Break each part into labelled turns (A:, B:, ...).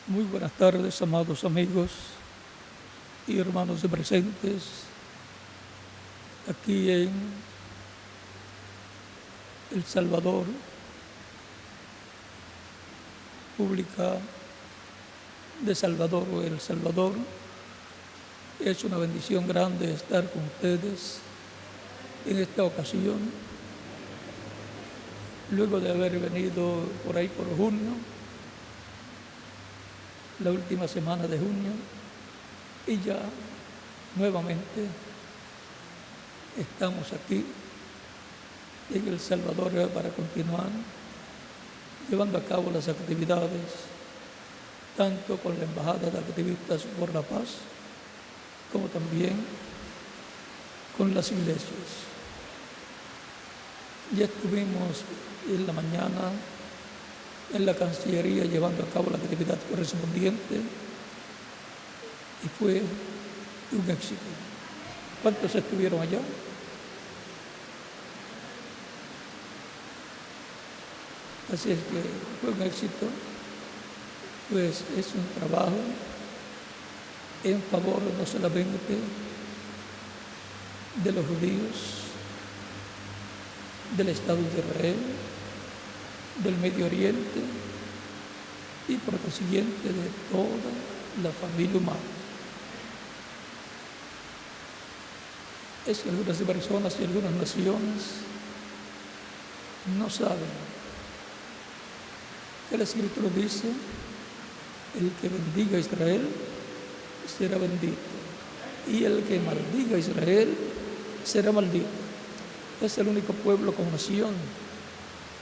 A: Muy buenas tardes, amados amigos y hermanos presentes aquí en El Salvador, República de Salvador o El Salvador. Es una bendición grande estar con ustedes en esta ocasión, luego de haber venido por ahí por junio, la última semana de junio, y ya nuevamente estamos aquí en El Salvador para continuar llevando a cabo las actividades tanto con la Embajada de Activistas por la Paz como también con las iglesias. Ya estuvimos en la mañana en la Cancillería llevando a cabo la actividad correspondiente y fue un éxito. ¿Cuántos estuvieron allá? Así es que fue un éxito, pues es un trabajo en favor no solamente de los judíos, del Estado de Israel, del Medio Oriente y por consiguiente de toda la familia humana. Es que algunas personas y algunas naciones no saben que la Escritura dice: el que bendiga a Israel será bendito, y el que maldiga a Israel será maldito. Es el único pueblo como nación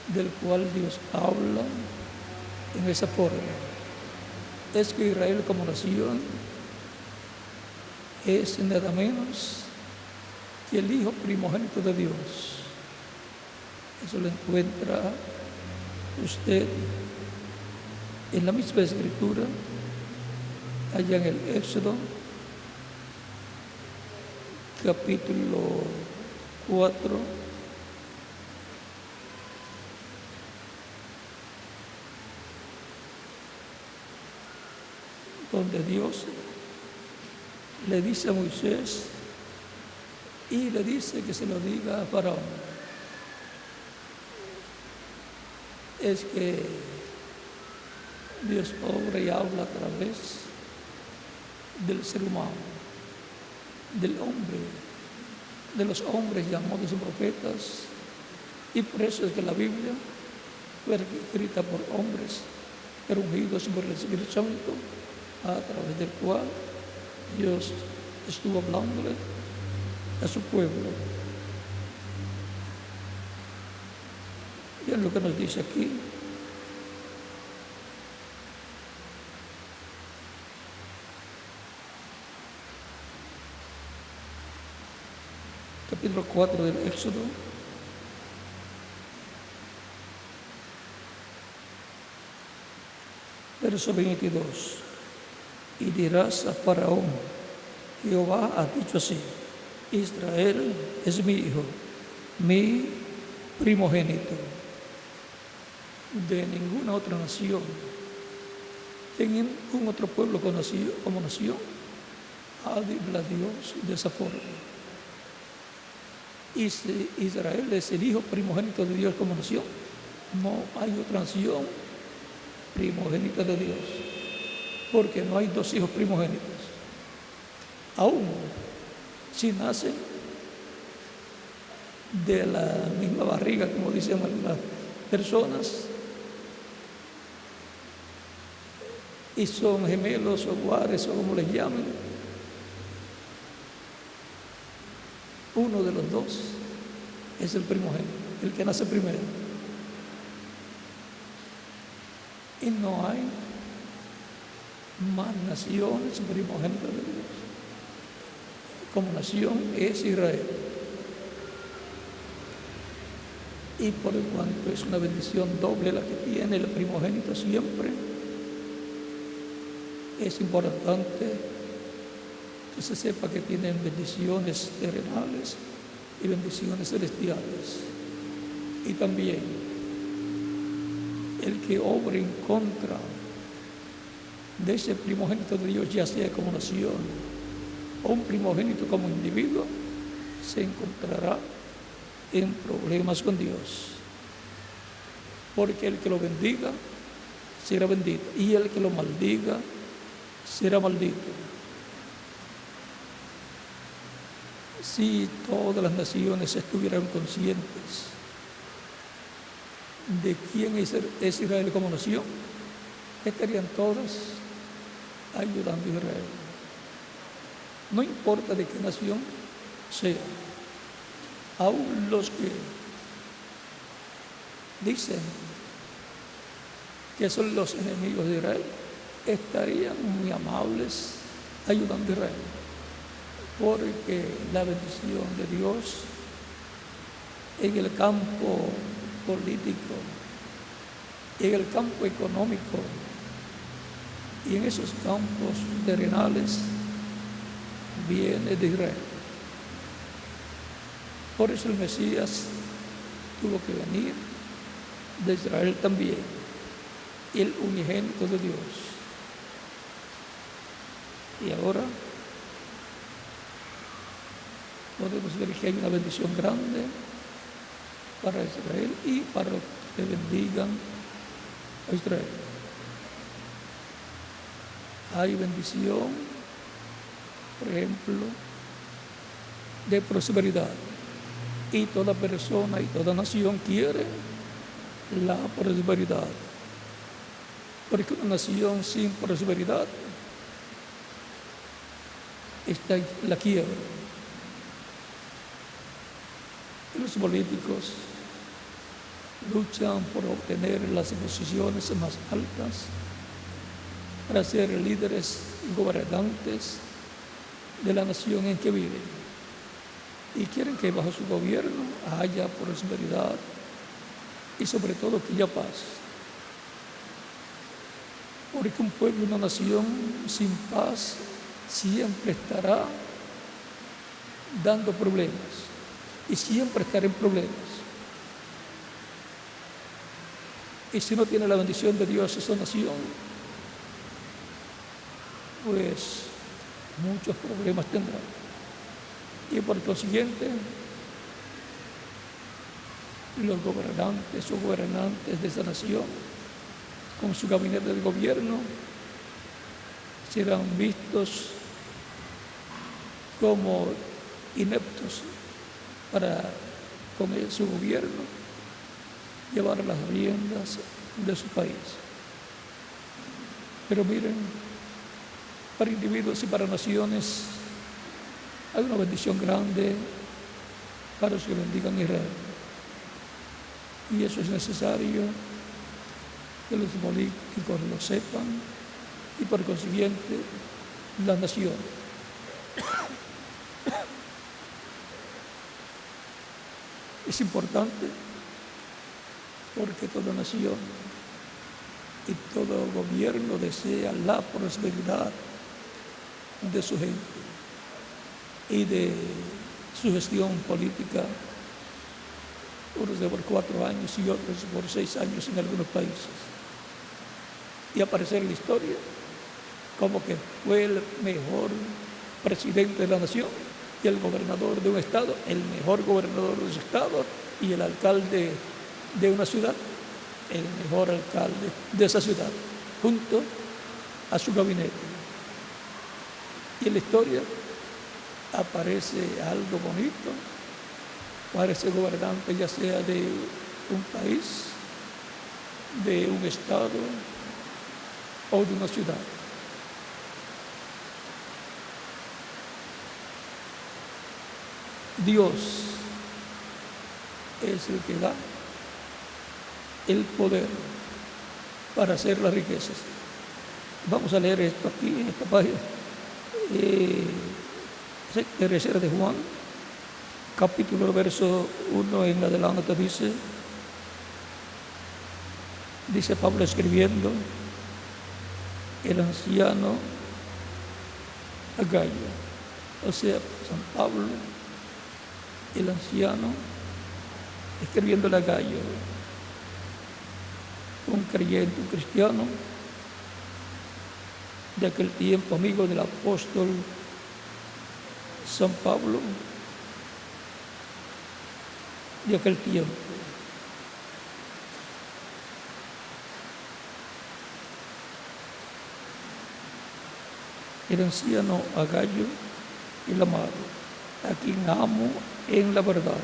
A: del cual Dios habla en esa forma. Es que Israel como nación es nada menos que el hijo primogénito de Dios. Eso lo encuentra usted en la misma Escritura, allá en el Éxodo, capítulo 4, donde Dios le dice a Moisés y le dice que se lo diga a Faraón. Es que Dios obra y habla a través del ser humano, del hombre, de los hombres llamados profetas, y por eso es que la Biblia fue escrita por hombres, pero ungidos por el Espíritu Santo, a través del cual Dios estuvo hablándole a su pueblo. Y es lo que nos dice aquí. Capítulo 4 del Éxodo, verso 22. Y dirás a Faraón: Jehová ha dicho así: Israel es mi hijo, mi primogénito. De ninguna otra nación, de ningún otro pueblo como nación, habla Dios de esa forma. Y si Israel es el hijo primogénito de Dios como nación, no hay otra nación primogénita de Dios, porque no hay dos hijos primogénitos. Aún si nacen de la misma barriga, como dicen algunas personas, y son gemelos o guares o como les llamen, uno de los dos es el primogénito, el que nace primero. Y no hay más naciones primogénitas de Dios. Como nación es Israel. Y por cuanto es una bendición doble la que tiene el primogénito siempre, es importante que se sepa que tienen bendiciones terrenales y bendiciones celestiales. Y también el que obre en contra de ese primogénito de Dios, ya sea como nación o un primogénito como individuo, se encontrará en problemas con Dios. Porque el que lo bendiga será bendito, y el que lo maldiga será maldito. Si todas las naciones estuvieran conscientes de quién es Israel como nación, estarían todas ayudando a Israel. No importa de qué nación sea. Aún los que dicen que son los enemigos de Israel estarían muy amables ayudando a Israel, porque la bendición de Dios en el campo político, en el campo económico y en esos campos terrenales viene de Israel. Por eso el Mesías tuvo que venir de Israel también, el unigénito de Dios. Y ahora podemos ver que hay una bendición grande para Israel y para los que bendigan a Israel. Hay bendición, por ejemplo, de prosperidad. Y toda persona y toda nación quiere la prosperidad. Porque una nación sin prosperidad está en la quiebra. Los políticos luchan por obtener las posiciones más altas, para ser líderes y gobernantes de la nación en que viven. Y quieren que bajo su gobierno haya prosperidad y sobre todo que haya paz. Porque un pueblo, una nación sin paz siempre estará dando problemas y siempre estará en problemas. Y si no tiene la bendición de Dios esa nación, pues muchos problemas tendrán. Y por consiguiente, los gobernantes o gobernantes de esa nación, con su gabinete de gobierno, serán vistos como ineptos para, con su gobierno, llevar las riendas de su país. Pero miren, para individuos y para naciones hay una bendición grande para los que bendigan a Israel. Y eso es necesario que los políticos lo sepan y por consiguiente las naciones. Es importante porque toda nación y todo gobierno desea la prosperidad de su gente y de su gestión política, unos de por 4 años y otros por 6 años en algunos países, y aparecer en la historia como que fue el mejor presidente de la nación y el gobernador de un estado, el mejor gobernador de ese estado, y el alcalde de una ciudad, el mejor alcalde de esa ciudad, junto a su gabinete. Y en la historia aparece algo bonito para ese gobernante, ya sea de un país, de un estado o de una ciudad. Dios es el que da el poder para hacer las riquezas. Vamos a leer esto aquí en esta página. Tercera de Juan, capítulo verso 1 en adelante dice Pablo escribiendo, el anciano a Gallo, o sea, San Pablo, el anciano, escribiéndole a Gallo, un creyente, un cristiano, de aquel tiempo, amigo del apóstol San Pablo, de aquel tiempo. El anciano Agallo, el amado, a quien amo en la verdad.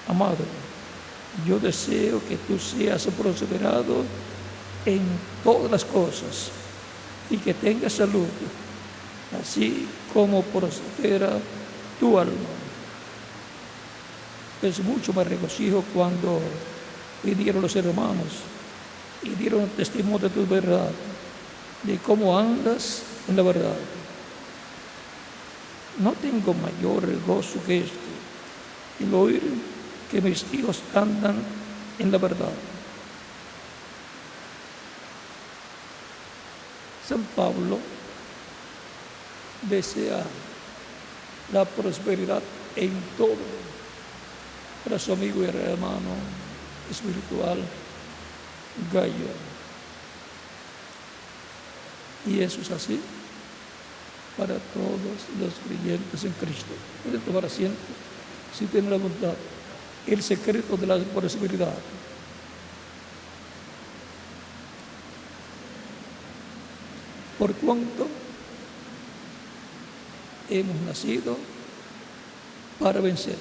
A: Amado, yo deseo que tú seas prosperado en todas las cosas y que tengas salud, así como prospera tu alma. Es mucho más regocijo cuando vinieron los hermanos y dieron testimonio de tu verdad, de cómo andas en la verdad. No tengo mayor gozo que este, el oír que mis hijos andan en la verdad. San Pablo desea la prosperidad en todo para su amigo y hermano espiritual Gallo. Y eso es así para todos los creyentes en Cristo. Pueden tomar asiento si tienen la voluntad. El secreto de la prosperidad. Por cuanto hemos nacido para vencer.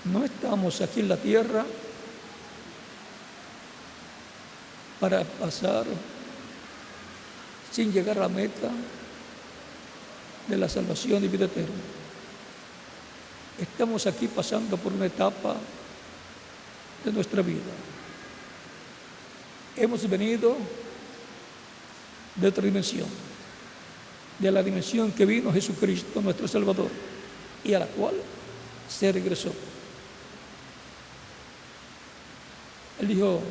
A: No estamos aquí en la tierra para pasar sin llegar a la meta de la salvación y vida eterna. Estamos aquí pasando por una etapa de nuestra vida. Hemos venido de otra dimensión, de la dimensión que vino Jesucristo, nuestro Salvador, y a la cual se regresó. Él dijo: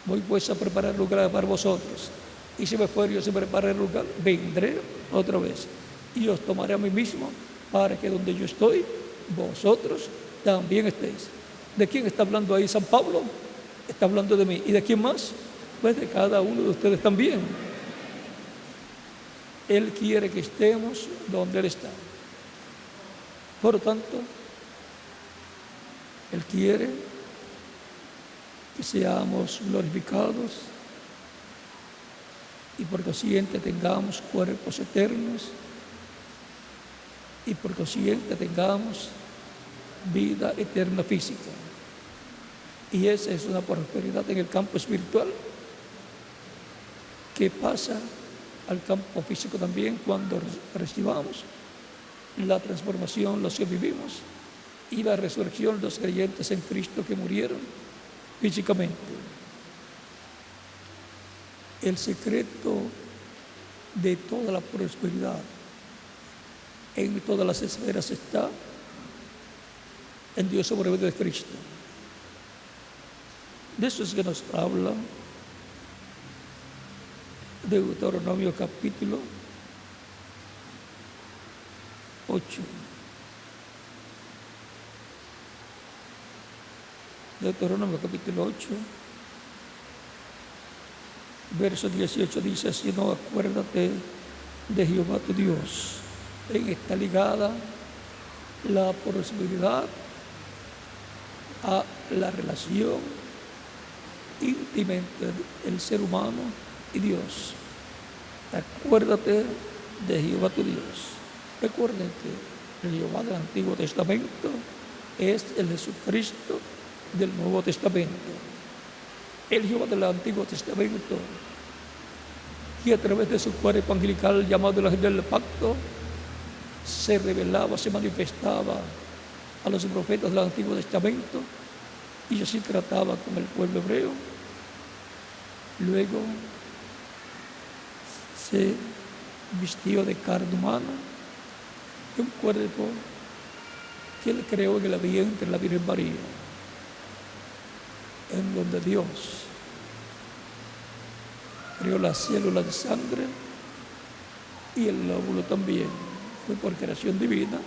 A: voy pues a preparar lugar para vosotros, y si me fuere yo se prepara el lugar, vendré otra vez y os tomaré a mí mismo, para que donde yo estoy, vosotros también estéis. ¿De quién está hablando ahí San Pablo? Está hablando de mí. ¿Y de quién más? Pues de cada uno de ustedes también. Él quiere que estemos donde Él está. Por lo tanto, Él quiere que seamos glorificados y por consiguiente tengamos cuerpos eternos y por consiguiente tengamos vida eterna física. Y esa es una prosperidad en el campo espiritual que pasa al campo físico también cuando recibamos la transformación, los que vivimos, y la resurrección de los creyentes en Cristo que murieron físicamente. El secreto de toda la prosperidad en todas las esferas está en Dios sobre medio de Cristo. De eso es que nos habla Deuteronomio capítulo 8. Deuteronomio capítulo 8, verso 18 dice: si no, acuérdate de Jehová tu Dios. En esta ligada la prosperidad a la relación íntima entre el ser humano y Dios. Acuérdate de Jehová tu Dios. Recuerden que el Jehová del Antiguo Testamento es el Jesucristo del Nuevo Testamento. El Jehová del Antiguo Testamento, que a través de su cuerpo angelical llamado el ángel del pacto, se revelaba, se manifestaba a los profetas del Antiguo Testamento y así trataba con el pueblo hebreo. Luego se vistió de carne humana, de un cuerpo que Él creó en el vientre de la Virgen María, en donde Dios creó las células de sangre y el óvulo también. Fue por creación divina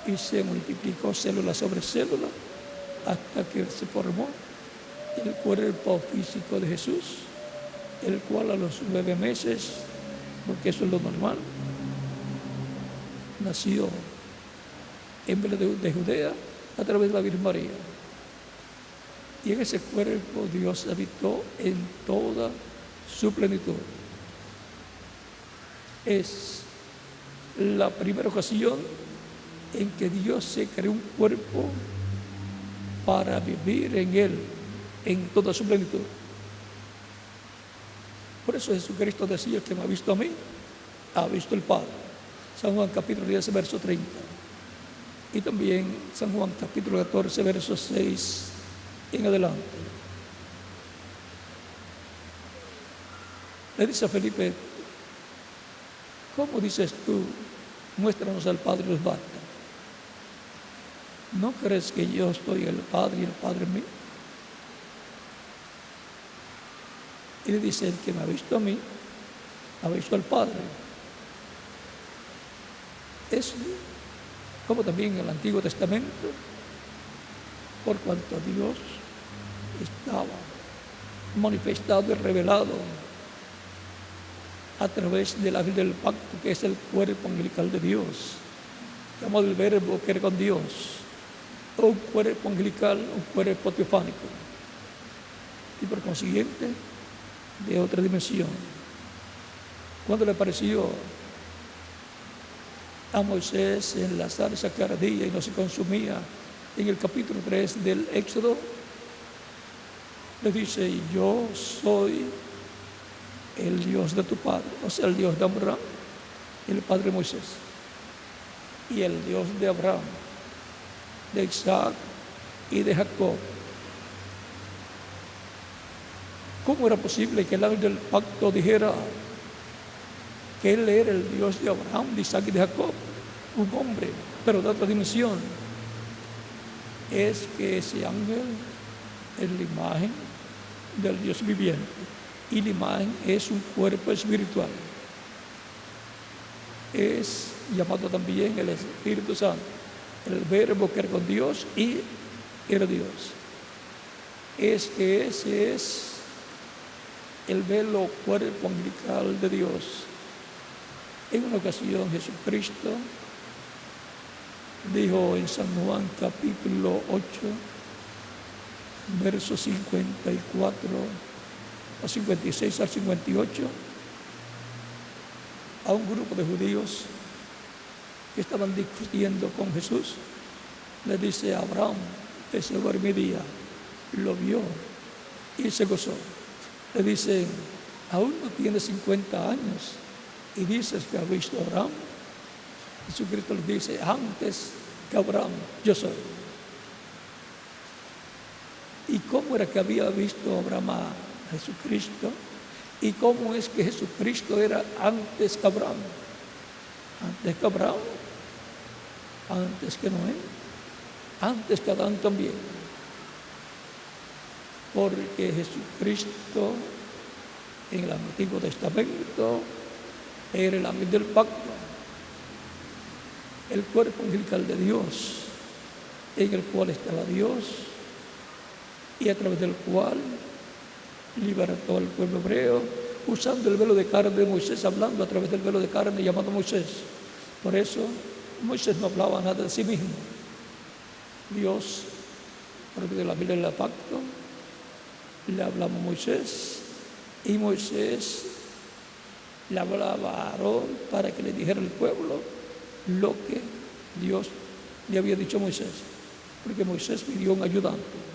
A: y se multiplicó célula sobre célula hasta que se formó el cuerpo físico de Jesús, el cual a los 9 meses, porque eso es lo normal, nació en Belén de Judea a través de la Virgen María. Y en ese cuerpo Dios habitó en toda su plenitud. Es la primera ocasión en que Dios se creó un cuerpo para vivir en él, en toda su plenitud. Por eso Jesucristo decía: que me ha visto a mí, ha visto el Padre. San Juan capítulo 10, verso 30. Y también San Juan capítulo 14, verso 6 en adelante. Le dice a Felipe: ¿cómo dices tú, muéstranos al Padre y nos basta? ¿No crees que yo estoy en el Padre y el Padre en mí? Y le dice: el que me ha visto a mí, ha visto al Padre. Es como también en el Antiguo Testamento, por cuanto Dios estaba manifestado y revelado a través del ángel del pacto, que es el cuerpo angelical de Dios, llamado el Verbo que era con Dios, o un cuerpo angelical, un cuerpo teofánico, y por consiguiente de otra dimensión. Cuando le apareció a Moisés en la zarza que ardía y no se consumía, en el capítulo 3 del Éxodo, le dice: yo soy el Dios de tu padre, o sea, el Dios de Abraham, el padre de Moisés, y el Dios de Abraham, de Isaac y de Jacob. ¿Cómo era posible que el ángel del pacto dijera que él era el Dios de Abraham, de Isaac y de Jacob? Un hombre, pero de otra dimensión. Es que ese ángel es la imagen del Dios viviente, y la imagen es un cuerpo espiritual. Es llamado también el Espíritu Santo, el Verbo que era con Dios y era Dios. Es que ese es el velo cuerpo angelical de Dios. En una ocasión Jesucristo dijo en San Juan capítulo 8, versos 54 a 56 al 58, a un grupo de judíos que estaban discutiendo con Jesús. Le dice: Abraham ese mi día lo vio y se gozó. Le dice: aún no tienes 50 años y dices que has visto a Abraham. Jesucristo le dice: antes que Abraham yo soy. ¿Y cómo era que había visto Abraham a Jesucristo? ¿Y cómo es que Jesucristo era antes que Abraham? Antes que Abraham, antes que Noé, antes que Adán también. Porque Jesucristo en el Antiguo Testamento era el ángel del pacto, el cuerpo angelical de Dios, en el cual estaba Dios y a través del cual libertó al pueblo hebreo, usando el velo de carne de Moisés, hablando a través del velo de carne llamado Moisés. Por eso Moisés no hablaba nada de sí mismo. Dios, por medio de la Biblia del pacto, le hablaba a Moisés, y Moisés le hablaba a Aarón para que le dijera al pueblo lo que Dios le había dicho a Moisés, porque Moisés pidió un ayudante.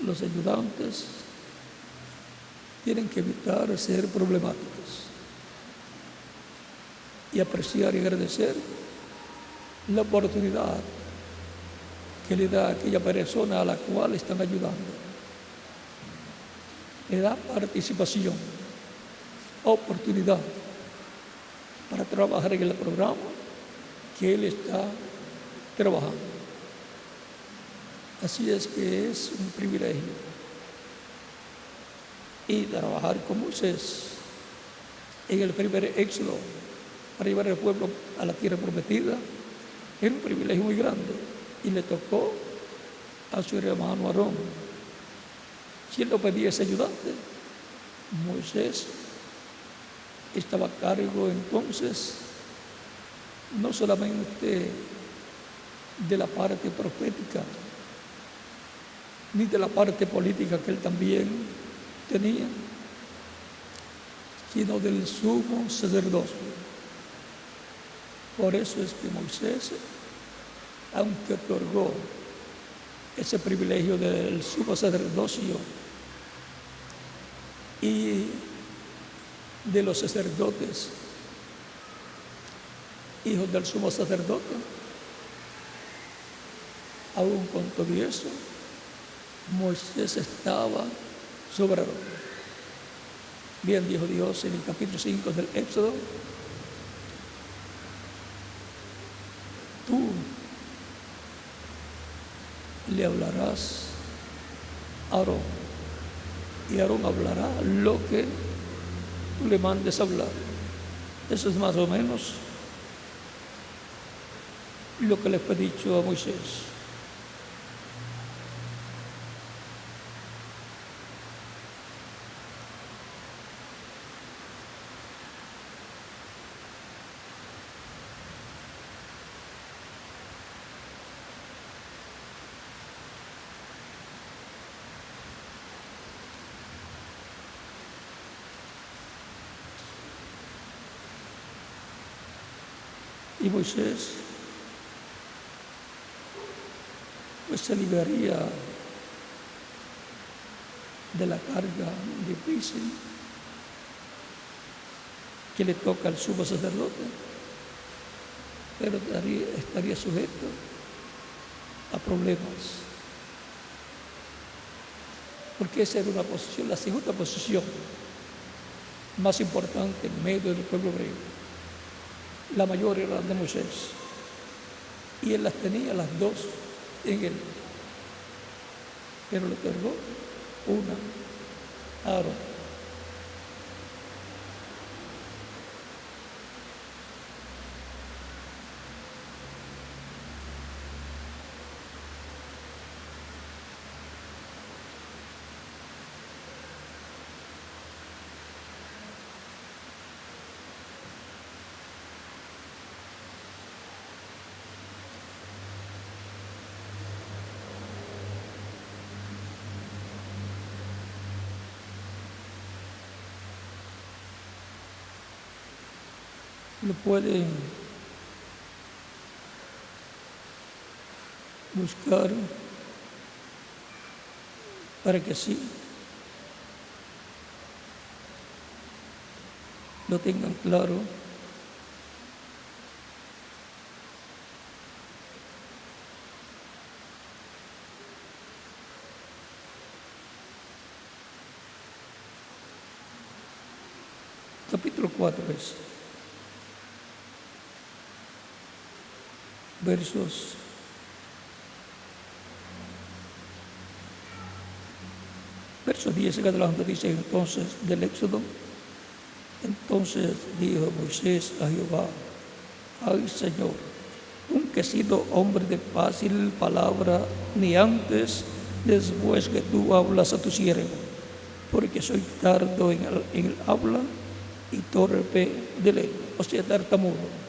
A: Los ayudantes tienen que evitar ser problemáticos y apreciar y agradecer la oportunidad que le da a aquella persona a la cual están ayudando. Le da participación, oportunidad para trabajar en el programa que él está trabajando. Así es que es un privilegio. Y trabajar con Moisés en el primer éxodo para llevar al pueblo a la tierra prometida era un privilegio muy grande, y le tocó a su hermano Aarón. ¿Quién lo pedía ese ayudante? Moisés estaba a cargo entonces no solamente de la parte profética, ni de la parte política que él también tenía, sino del sumo sacerdocio. Por eso es que Moisés, aunque otorgó ese privilegio del sumo sacerdocio y de los sacerdotes, hijos del sumo sacerdote, aún con todo eso, Moisés estaba soberano. Bien dijo Dios en el capítulo 5 del Éxodo: tú le hablarás a Aarón, y Aarón hablará lo que tú le mandes hablar. Eso es más o menos lo que le fue dicho a Moisés. Y Moisés pues se liberaría de la carga difícil que le toca al sumo sacerdote, pero estaría sujeto a problemas, porque esa era una posición, la segunda posición más importante en medio del pueblo hebreo. La mayor era la de Moisés, y él las tenía las dos en él, pero le otorgó una a Aarón. Lo pueden buscar para que así lo tengan claro. Capítulo 4 es verso 10 en adelante. Dice entonces del Éxodo: entonces dijo Moisés a Jehová: ay Señor, nunca he sido hombre de fácil palabra, ni antes ni después que tú hablas a tu siervo, porque soy tardo en el habla y torpe de lengua, o sea, tartamudo.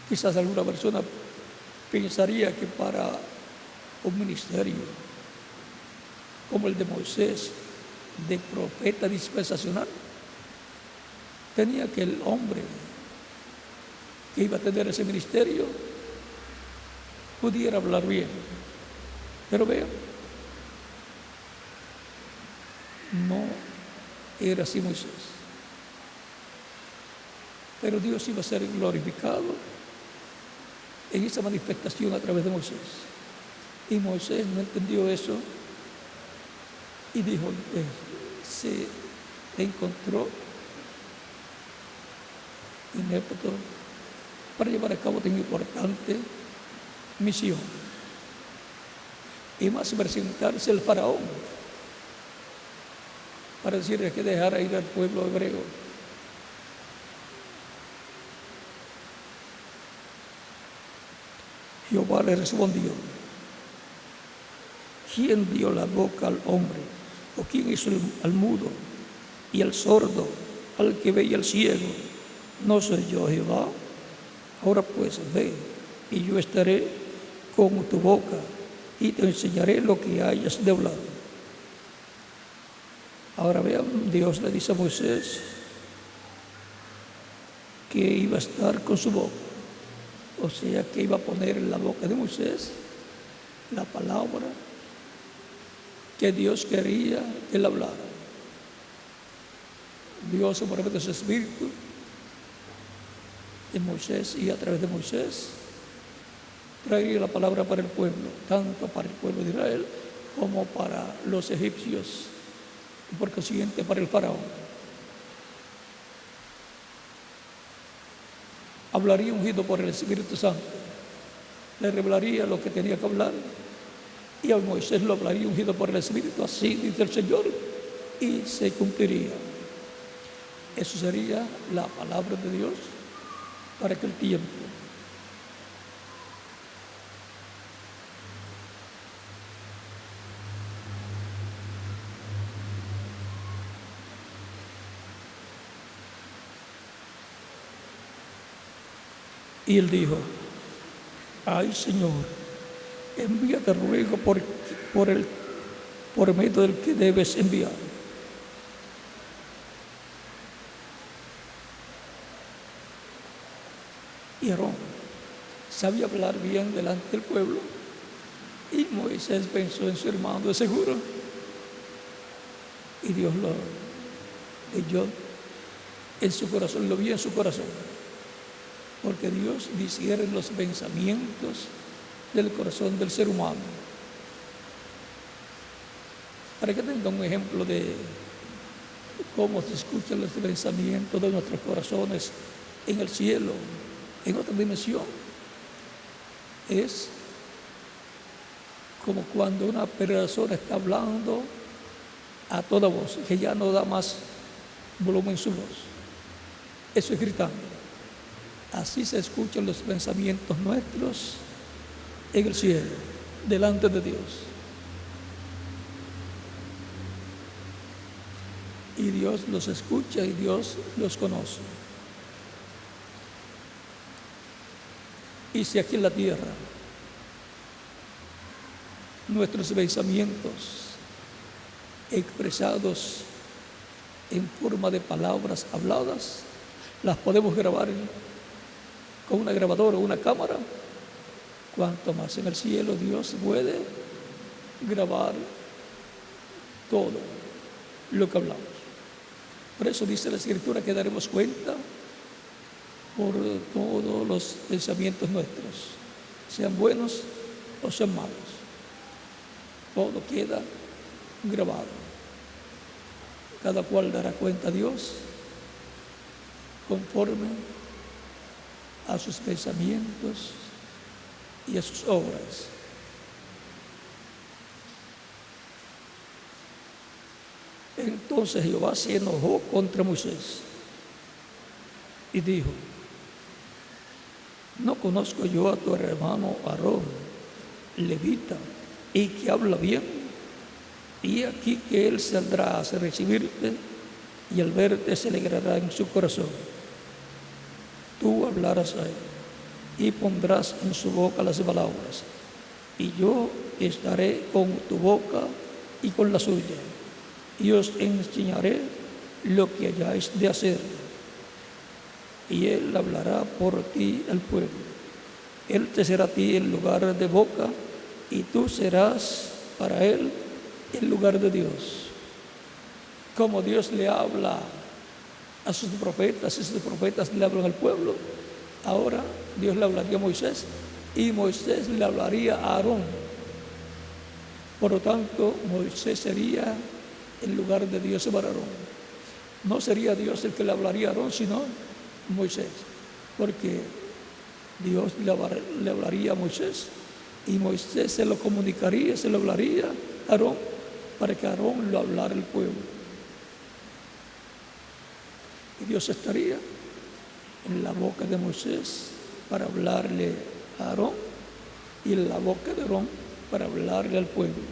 A: Quizás alguna persona pensaría que para un ministerio como el de Moisés, de profeta dispensacional, tenía que el hombre que iba a tener ese ministerio pudiera hablar bien. Pero vean, no era así Moisés. Pero Dios iba a ser glorificado en esa manifestación a través de Moisés. Y Moisés no entendió eso y dijo, se encontró inepto para llevar a cabo tan importante misión. Y más presentarse al faraón para decirle que dejara ir al pueblo hebreo. Jehová le respondió: ¿quién dio la boca al hombre? ¿O quién hizo al mudo y al sordo, al que ve y al ciego? ¿No soy yo Jehová? Ahora pues ve, y yo estaré con tu boca y te enseñaré lo que hayas de hablar. Ahora vean, Dios le dice a Moisés que iba a estar con su boca, o sea que iba a poner en la boca de Moisés la palabra que Dios quería que él hablara. Dios por medio de su espíritu en Moisés, y a través de Moisés traería la palabra para el pueblo, tanto para el pueblo de Israel como para los egipcios y por consiguiente para el faraón. Hablaría ungido por el Espíritu Santo, le revelaría lo que tenía que hablar, y a Moisés lo hablaría ungido por el Espíritu, así dice el Señor, y se cumpliría. Eso sería la palabra de Dios para aquel tiempo. Y él dijo: ay, Señor, envíate ruego por medio del que debes enviar. Y Aarón sabía hablar bien delante del pueblo, y Moisés pensó en su hermano de seguro, y Dios lo leyó en su corazón, lo vio en su corazón, porque Dios discierne los pensamientos del corazón del ser humano. Para que tenga un ejemplo de cómo se escuchan los pensamientos de nuestros corazones en el cielo, en otra dimensión, es como cuando una persona está hablando a toda voz, que ya no da más volumen su voz. Eso es gritando. Así se escuchan los pensamientos nuestros en el cielo, delante de Dios. Y Dios los escucha y Dios los conoce. Y si aquí en la tierra nuestros pensamientos expresados en forma de palabras habladas, las podemos grabar con una grabadora o una cámara, cuanto más en el cielo Dios puede grabar todo lo que hablamos. Por eso dice la Escritura que daremos cuenta por todos los pensamientos nuestros, sean buenos o sean malos. Todo queda grabado. Cada cual dará cuenta a Dios conforme a sus pensamientos y a sus obras. Entonces Jehová se enojó contra Moisés y dijo: ¿no conozco yo a tu hermano Aarón, levita, y que habla bien? Y aquí que él saldrá a recibirte, y al verte se alegrará en su corazón. Tú hablarás a él y pondrás en su boca las palabras, y yo estaré con tu boca y con la suya, y os enseñaré lo que hayáis de hacer. Y él hablará por ti al pueblo. Él te será a ti el lugar de boca, y tú serás para él el lugar de Dios. Como Dios le habla a sus profetas, y sus profetas le hablan al pueblo, ahora Dios le hablaría a Moisés, y Moisés le hablaría a Aarón. Por lo tanto, Moisés sería el lugar de Dios para Aarón. No sería Dios el que le hablaría a Aarón, sino Moisés, porque Dios le hablaría a Moisés, y Moisés se lo comunicaría, se lo hablaría a Aarón, para que Aarón lo hablara al pueblo. Y Dios estaría en la boca de Moisés para hablarle a Aarón, y en la boca de Aarón para hablarle al pueblo.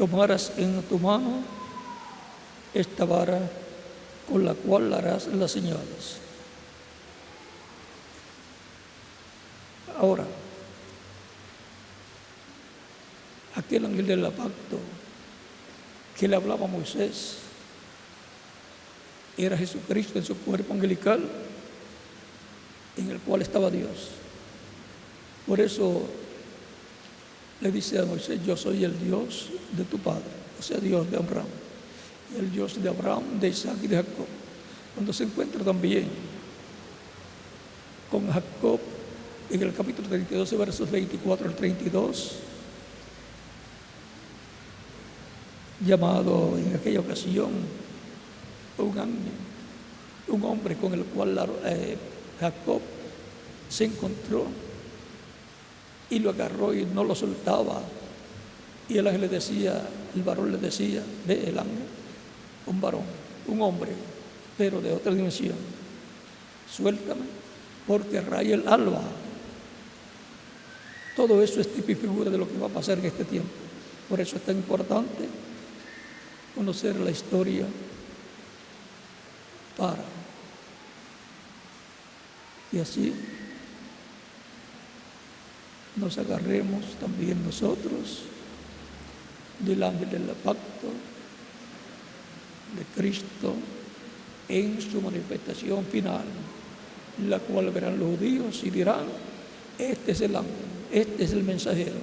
A: tomaras en tu mano esta vara con la cual harás las señales. Ahora, aquel ángel del pacto que le hablaba a Moisés era Jesucristo en su cuerpo angelical, en el cual estaba Dios. Por eso le dice a Moisés: yo soy el Dios de tu padre, o sea, Dios de Abraham, y el Dios de Abraham, de Isaac y de Jacob. Cuando se encuentra también con Jacob en el capítulo 32, versos 24 al 32, llamado en aquella ocasión un ángel, un hombre con el cual Jacob se encontró y lo agarró y no lo soltaba. Y el ángel le decía, el varón le decía, el ángel, un varón, un hombre, pero de otra dimensión: suéltame, porque raya el alba. Todo eso es tipo y figura de lo que va a pasar en este tiempo. Por eso es tan importante conocer la historia para y así nos agarremos también nosotros del ángel del pacto de Cristo en su manifestación final, la cual verán los judíos y dirán: este es el ángel, este es el mensajero,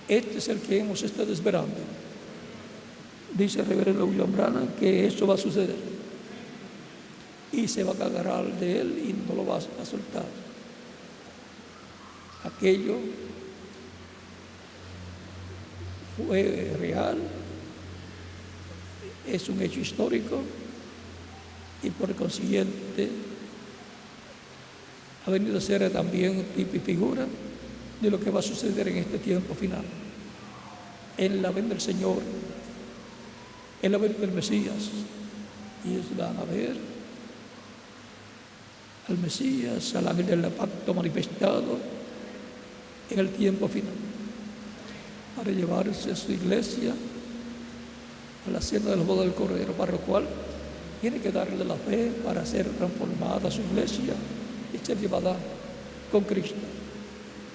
A: este es el que hemos estado esperando. Dice el reverendo William Branham que eso va a suceder y se va a agarrar de él y no lo va a soltar. Aquello fue real, es un hecho histórico y por consiguiente ha venido a ser también tipo y figura de lo que va a suceder en este tiempo final. En la venida del Señor, en la venida del Mesías, y ellos van a ver al Mesías, al ángel del pacto manifestado en el tiempo final, para llevarse a su iglesia a la cena de los bodas del Cordero, para lo cual tiene que darle la fe para ser transformada su iglesia y ser llevada con Cristo.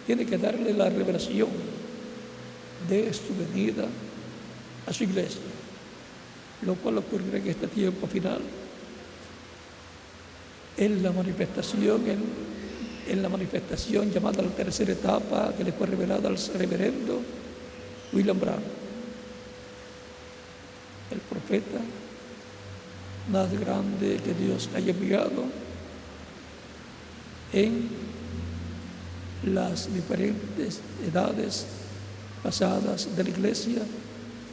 A: Tiene que darle la revelación de su venida a su iglesia, lo cual ocurrirá en este tiempo final, en la manifestación llamada la tercera etapa, que le fue revelada al reverendo William Branham, el profeta más grande que Dios haya enviado en las diferentes edades pasadas de la iglesia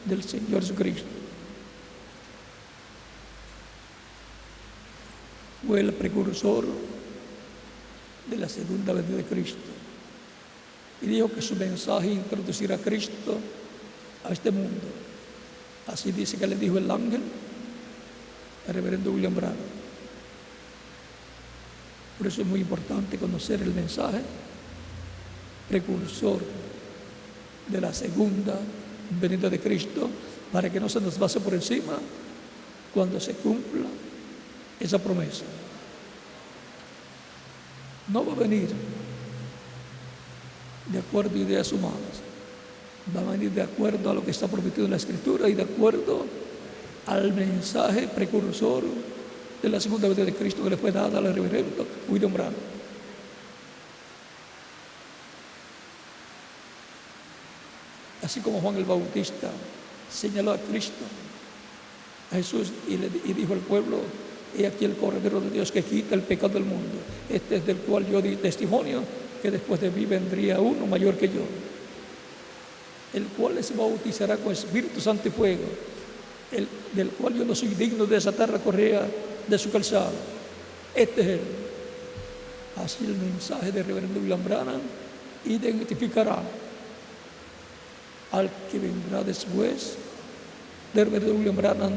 A: del Señor Jesucristo. Fue el precursor de la segunda venida de Cristo y dijo que su mensaje introducirá a Cristo a este mundo. Así dice que le dijo el ángel al reverendo William Branham. Por eso es muy importante conocer el mensaje precursor de la segunda venida de Cristo, para que no se nos pase por encima cuando se cumpla esa promesa. No va a venir de acuerdo a ideas humanas, va a venir de acuerdo a lo que está prometido en la Escritura y de acuerdo al mensaje precursor de la segunda venida de Cristo que le fue dada al reverendo William Branham. Así como Juan el Bautista señaló a Cristo, a Jesús, y dijo al pueblo: he aquí el Cordero de Dios que quita el pecado del mundo. Este es del cual yo di testimonio, que después de mí vendría uno mayor que yo, el cual les bautizará con Espíritu Santo y fuego, del cual yo no soy digno de desatar la correa de su calzado. Este es él. Así el mensaje de reverendo William Branham identificará al que vendrá después de reverendo William Branham,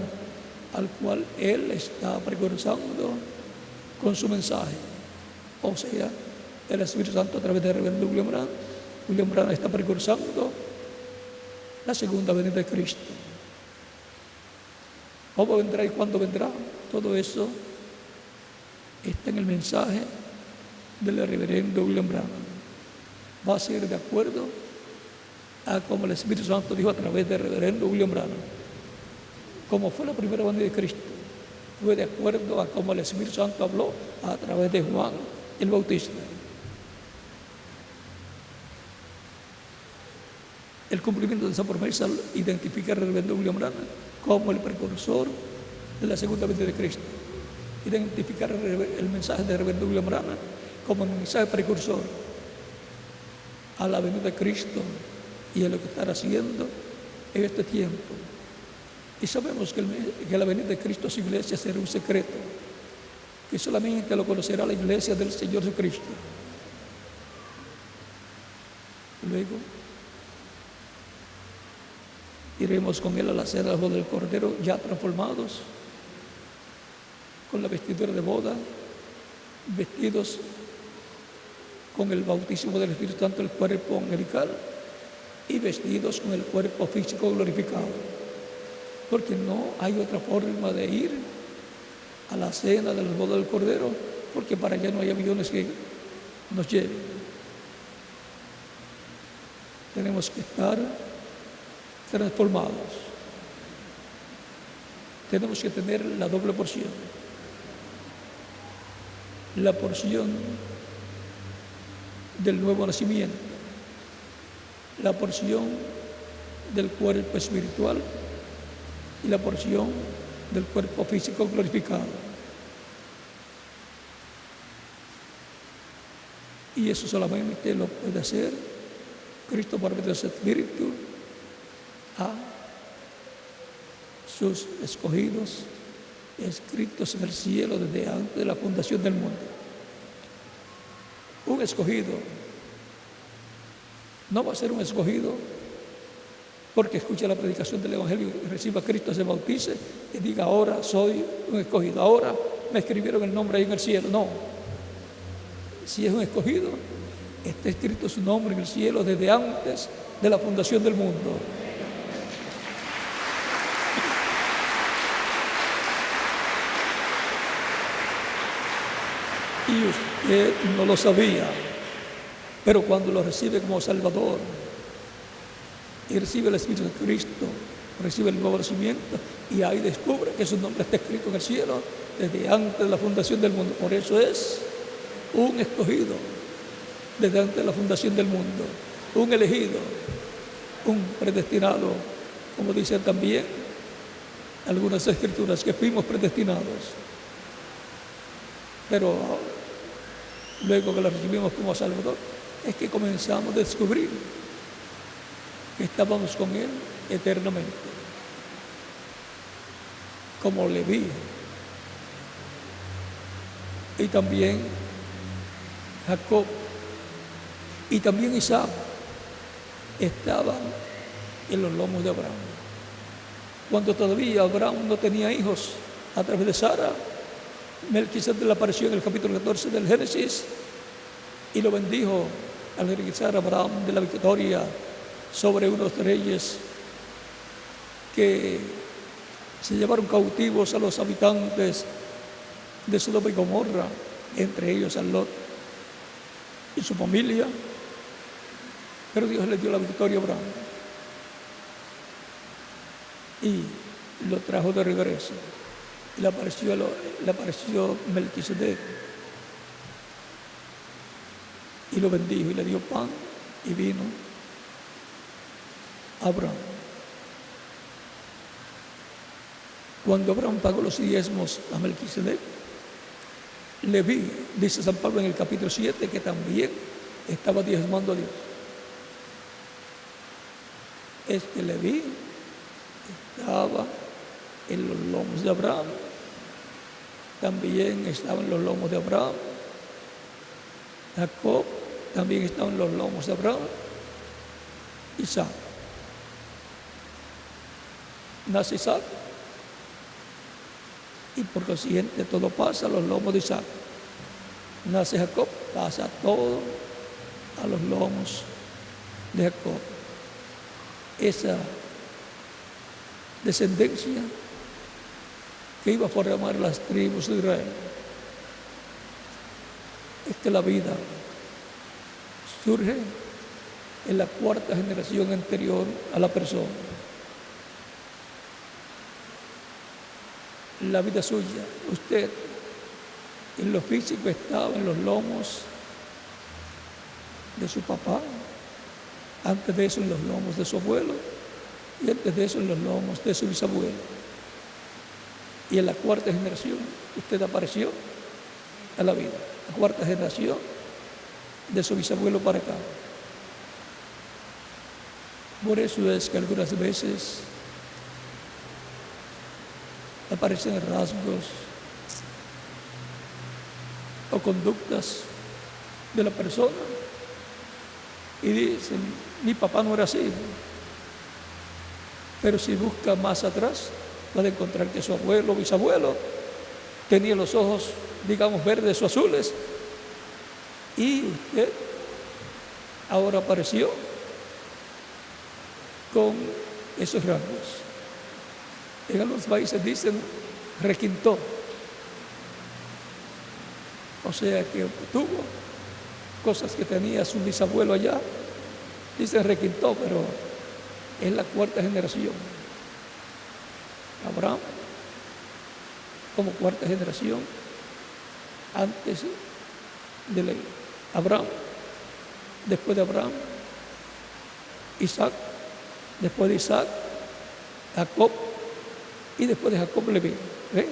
A: al cual él está precursando con su mensaje. O sea, el Espíritu Santo a través de reverendo William Branham. William Branham está precursando la segunda venida de Cristo. ¿Cómo vendrá y cuándo vendrá? Todo eso está en el mensaje del reverendo William Branham. Va a ser de acuerdo a como el Espíritu Santo dijo a través del reverendo William Branham. Como fue la primera venida de Cristo, fue de acuerdo a como el Espíritu Santo habló a través de Juan el Bautista. El cumplimiento de esa promesa identifica al reverendo William Branham como el precursor de la segunda venida de Cristo. Identificar el mensaje del reverendo William Branham como un mensaje precursor a la venida de Cristo y a lo que estará haciendo en este tiempo. Y sabemos que la venida de Cristo a su iglesia será un secreto, que solamente lo conocerá la iglesia del Señor Jesucristo. Luego iremos con Él a la cena del Cordero, ya transformados, con la vestidura de boda, vestidos con el bautismo del Espíritu Santo, el cuerpo angelical, y vestidos con el cuerpo físico glorificado. Porque no hay otra forma de ir a la cena de las bodas del Cordero, porque para allá no hay aviones que nos lleven. Tenemos que estar transformados. Tenemos que tener la doble porción. La porción del nuevo nacimiento, la porción del cuerpo espiritual y la porción del cuerpo físico glorificado. Y eso solamente lo puede hacer Cristo por medio de su Espíritu a sus escogidos, escritos en el cielo desde antes de la fundación del mundo. Un escogido no va a ser un escogido porque escucha la predicación del Evangelio y reciba a Cristo, se bautice y diga: ahora soy un escogido, ahora me escribieron el nombre ahí en el cielo. No, si es un escogido, está escrito su nombre en el cielo desde antes de la fundación del mundo. Y usted no lo sabía, pero cuando lo recibe como Salvador y recibe el Espíritu de Cristo, recibe el nuevo nacimiento, y ahí descubre que su nombre está escrito en el cielo desde antes de la fundación del mundo. Por eso es un escogido desde antes de la fundación del mundo, un elegido, un predestinado, como dicen también algunas escrituras, que fuimos predestinados. Pero luego que lo recibimos como Salvador, es que comenzamos a descubrir que estábamos con Él eternamente. Como Leví y también Jacob y también Isaac estaban en los lomos de Abraham. Cuando todavía Abraham no tenía hijos a través de Sara, Melquisedec le apareció en el capítulo 14 del Génesis y lo bendijo al regresar a Abraham de la victoria sobre unos reyes que se llevaron cautivos a los habitantes de Sodoma y Gomorra, entre ellos a Lot y su familia. Pero Dios le dio la victoria a Abraham y lo trajo de regreso. Y le apareció Melquisedec y lo bendijo y le dio pan y vino a Abraham. Cuando Abraham pagó los diezmos a Melquisedec, Leví, dice San Pablo en el capítulo 7, que también estaba diezmando a Dios. Es que Leví estaba en los lomos de Abraham, también estaba en los lomos de Abraham. Jacob también estaba en los lomos de Abraham. Isaac. Nace Isaac y por consiguiente todo pasa a los lomos de Isaac. Nace Jacob, pasa todo a los lomos de Jacob. esa descendencia que iba a formar las tribus de Israel. Es que la vida surge en la cuarta generación anterior a la persona. La vida suya, usted en lo físico estaba en los lomos de su papá, antes de eso en los lomos de su abuelo y antes de eso en los lomos de su bisabuelo. Y en la cuarta generación usted apareció a la vida, la cuarta generación de su bisabuelo para acá. Por eso es que algunas veces aparecen rasgos o conductas de la persona y dicen, mi papá no era así. Pero si busca más atrás, va a encontrar que su abuelo o bisabuelo tenía los ojos, digamos, verdes o azules, y usted ahora apareció con esos rasgos. En algunos países dicen requintó, o sea que tuvo cosas que tenía su bisabuelo allá, dicen requintó, pero es la cuarta generación. Abraham, como cuarta generación, antes de Leví. Abraham, después de Abraham, Isaac, después de Isaac, Jacob, y después de Jacob Leví. ¿Ve?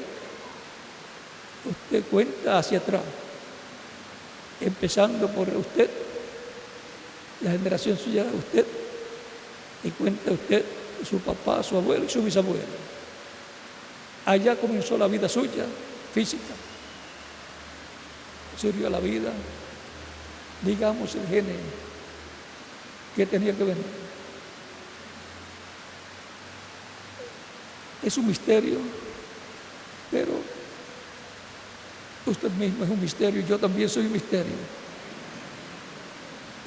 A: Usted cuenta hacia atrás, empezando por usted, la generación suya, usted, y cuenta usted su papá, su abuelo y su bisabuelo. Allá comenzó la vida suya, física. Surgió la vida, digamos, el gene que tenía que venir. Es un misterio, pero usted mismo es un misterio, yo también soy un misterio.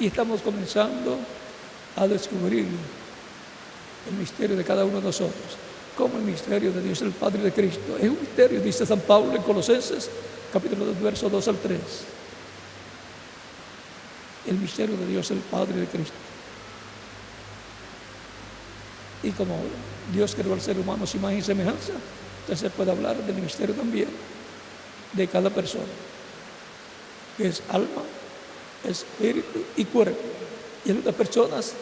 A: Y estamos comenzando a descubrir el misterio de cada uno de nosotros, como el misterio de Dios el Padre de Cristo. Es un misterio, dice San Pablo en Colosenses, capítulo 2, versos 2 al 3. El misterio de Dios el Padre de Cristo. Y como Dios creó al ser humano a su imagen y semejanza, entonces se puede hablar del misterio también de cada persona, que es alma, espíritu y cuerpo. Y algunas personas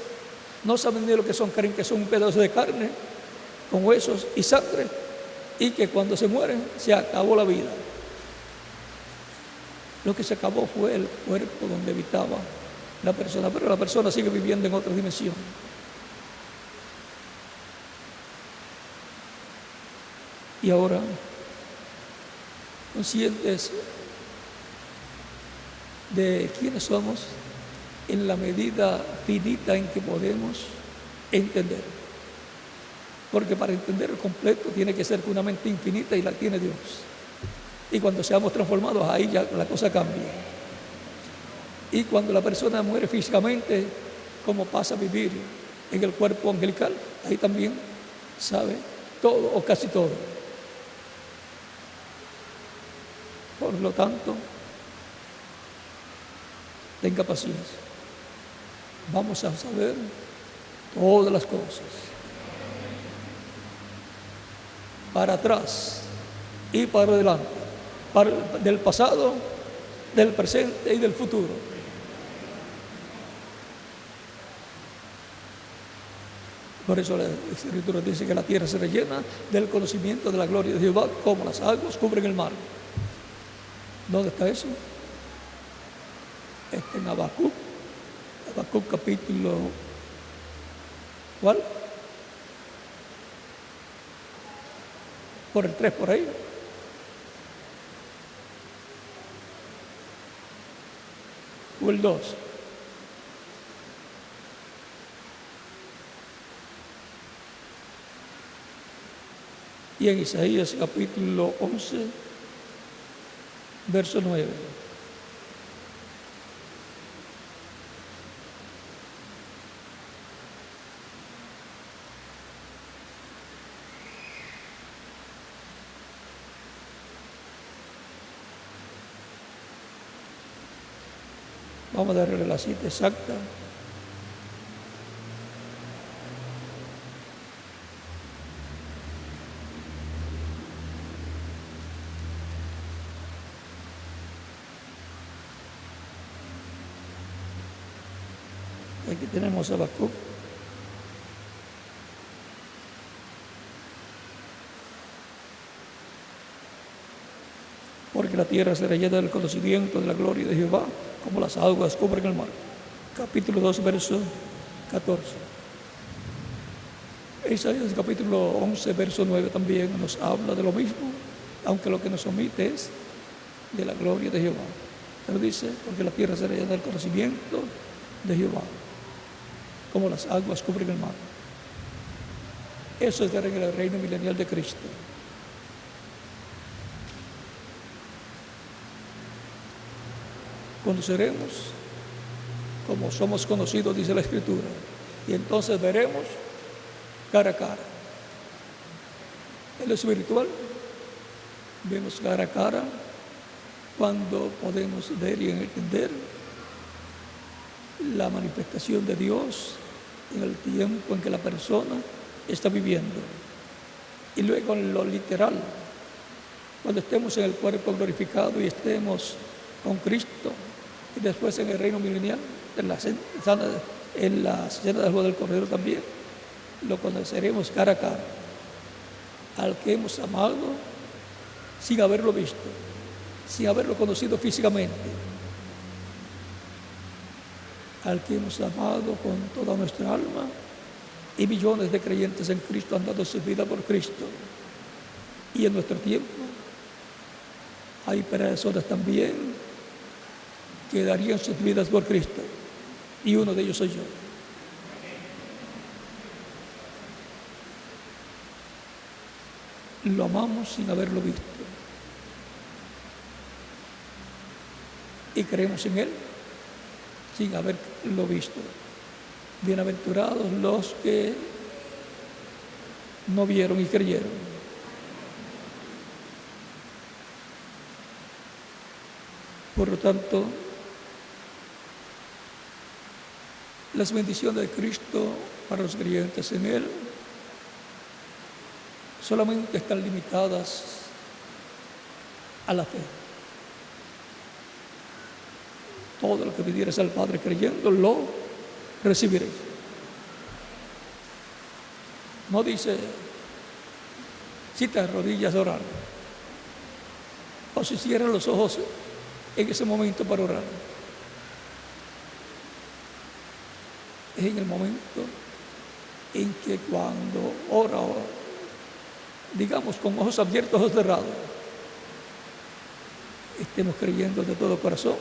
A: no saben ni lo que son, creen que son un pedazo de carne con huesos y sangre, y que cuando se mueren se acabó la vida. Lo que se acabó fue el cuerpo donde habitaba la persona, pero la persona sigue viviendo en otra dimensión. Y ahora, conscientes de quiénes somos, en la medida finita en que podemos entender. Porque para entender el completo tiene que ser una mente infinita, y la tiene Dios. Y cuando seamos transformados, ahí ya la cosa cambia. Y cuando la persona muere físicamente, como pasa a vivir en el cuerpo angelical, ahí también sabe todo o casi todo. Por lo tanto, tenga paciencia. Vamos a saber todas las cosas. Para atrás y para adelante. Del pasado, del presente y del futuro. Por eso la Escritura dice que la tierra se rellena del conocimiento de la gloria de Jehová, como las aguas cubren el mar. ¿Dónde está eso? Está en Habacuc. Habacuc capítulo, ¿cuál? Por el 3 por ahí. O el 2. Y en Isaías capítulo 11, verso 9. Vamos a darle la cita exacta. Aquí tenemos a Habacuc. Porque la tierra será llena del conocimiento de la gloria de Jehová, como las aguas cubren el mar. Capítulo 2, verso 14. Isaías capítulo 11, verso 9 también nos habla de lo mismo, aunque lo que nos omite es de la gloria de Jehová. Pero dice, porque la tierra será llena del conocimiento de Jehová, como las aguas cubren el mar. Eso es en el reino milenial de Cristo. Conoceremos como somos conocidos, dice la Escritura, y entonces veremos cara a cara. En lo espiritual, vemos cara a cara cuando podemos ver y entender la manifestación de Dios en el tiempo en que la persona está viviendo. Y luego en lo literal, cuando estemos en el cuerpo glorificado y estemos con Cristo, y después en el reino milenial, en la cena del juego del Cordero también, lo conoceremos cara a cara, al que hemos amado sin haberlo visto, sin haberlo conocido físicamente, al que hemos amado con toda nuestra alma, y millones de creyentes en Cristo han dado su vida por Cristo. Y en nuestro tiempo hay personas también que darían sus vidas por Cristo, y uno de ellos soy yo. Lo amamos sin haberlo visto y creemos en Él sin haberlo visto. Bienaventurados los que no vieron y creyeron. Por lo tanto, las bendiciones de Cristo para los creyentes en Él solamente están limitadas a la fe. Todo lo que pidieres al Padre creyendo, lo recibiréis. No dice, si te arrodillas a orar, o si cierras los ojos en ese momento para orar. Es en el momento en que cuando ora, digamos con ojos abiertos, ojos cerrados, estemos creyendo de todo corazón,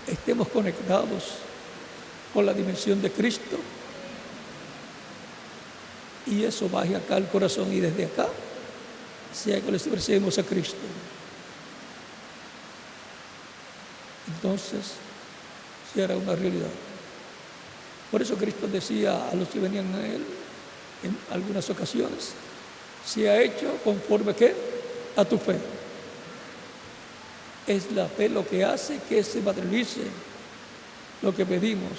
A: estemos conectados con la dimensión de Cristo, y eso baje acá al corazón, y desde acá sea que les expresemos a Cristo. Entonces se hará una realidad. Por eso Cristo decía a los que venían a Él en algunas ocasiones, se ha hecho conforme ¿qué? A tu fe. Es la fe lo que hace que se materialice lo que pedimos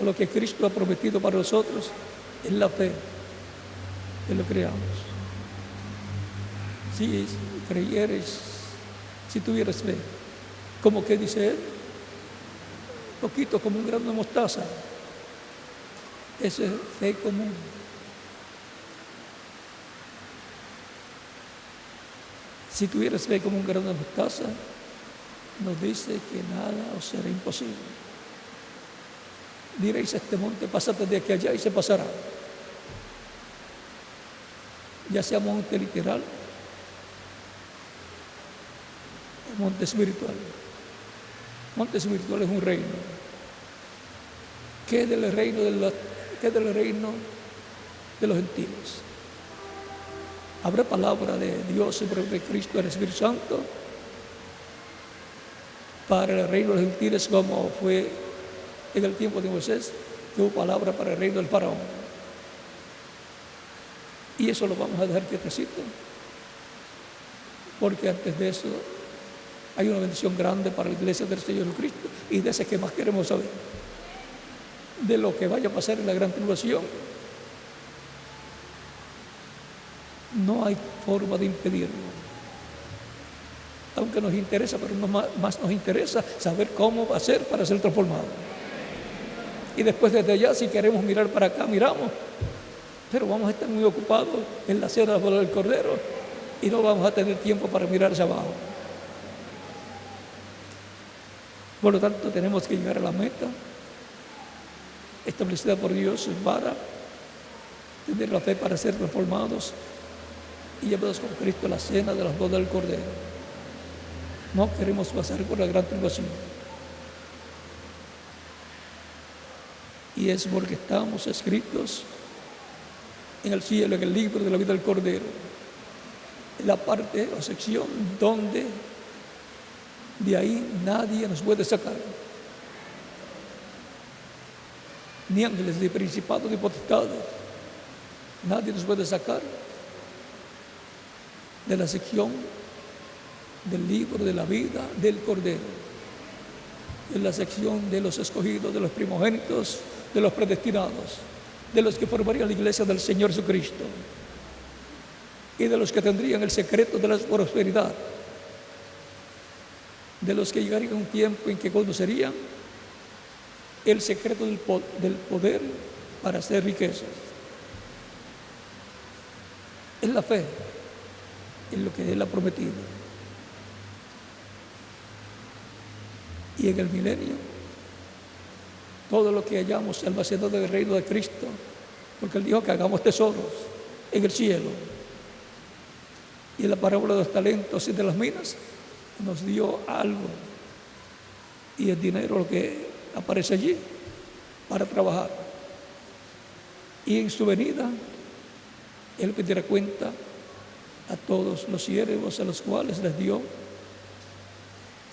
A: o lo que Cristo ha prometido para nosotros. Es la fe que lo creamos. Si creyeres, si tuvieras fe, como que dice Él, poquito como un grano de mostaza. Eso es fe común. Si tuvieras fe como un grano de mostaza, nos dice que nada os será imposible. Diréis a este monte, pásate de aquí a allá, y se pasará. Ya sea monte literal o monte espiritual. Monte espiritual es un reino. ¿Qué es del reino de los gentiles? Habrá palabra de Dios y de Cristo, el Espíritu Santo, para el reino de los gentiles, como fue en el tiempo de Moisés, que hubo palabra para el reino del faraón. Y eso lo vamos a dejar quietecito, porque antes de eso Hay una bendición grande para la iglesia del Señor Jesucristo, y de ese que más queremos saber, de lo que vaya a pasar en la gran tribulación. No hay forma de impedirlo. Aunque nos interesa, pero más nos interesa saber cómo va a ser para ser transformado. Y después desde allá, si queremos mirar para acá, miramos. Pero vamos a estar muy ocupados en la cena de la boda del Cordero y no vamos a tener tiempo para mirar hacia abajo. Por lo tanto, tenemos que llegar a la meta establecida por Dios para tener la fe para ser transformados y llevados con Cristo a la cena de las bodas del Cordero. No queremos pasar por la gran tribulación. Y es porque estamos escritos en el cielo, en el libro de la vida del Cordero, en la parte o sección donde de ahí nadie nos puede sacar, ni ángeles de principados ni potestades. Nadie nos puede sacar de la sección del libro de la vida del Cordero, en la sección de los escogidos, de los primogénitos, de los predestinados, de los que formarían la iglesia del Señor Jesucristo y de los que tendrían el secreto de la prosperidad, de los que llegarían a un tiempo en que conocerían el secreto del poder para hacer riquezas. Es la fe en lo que Él ha prometido. Y en el milenio, todo lo que hallamos almacenado del reino de Cristo, porque Él dijo que hagamos tesoros en el cielo. Y en la parábola de los talentos y de las minas nos dio algo, y el dinero lo que aparece allí para trabajar. Y en su venida Él pedirá cuenta a todos los siervos a los cuales les dio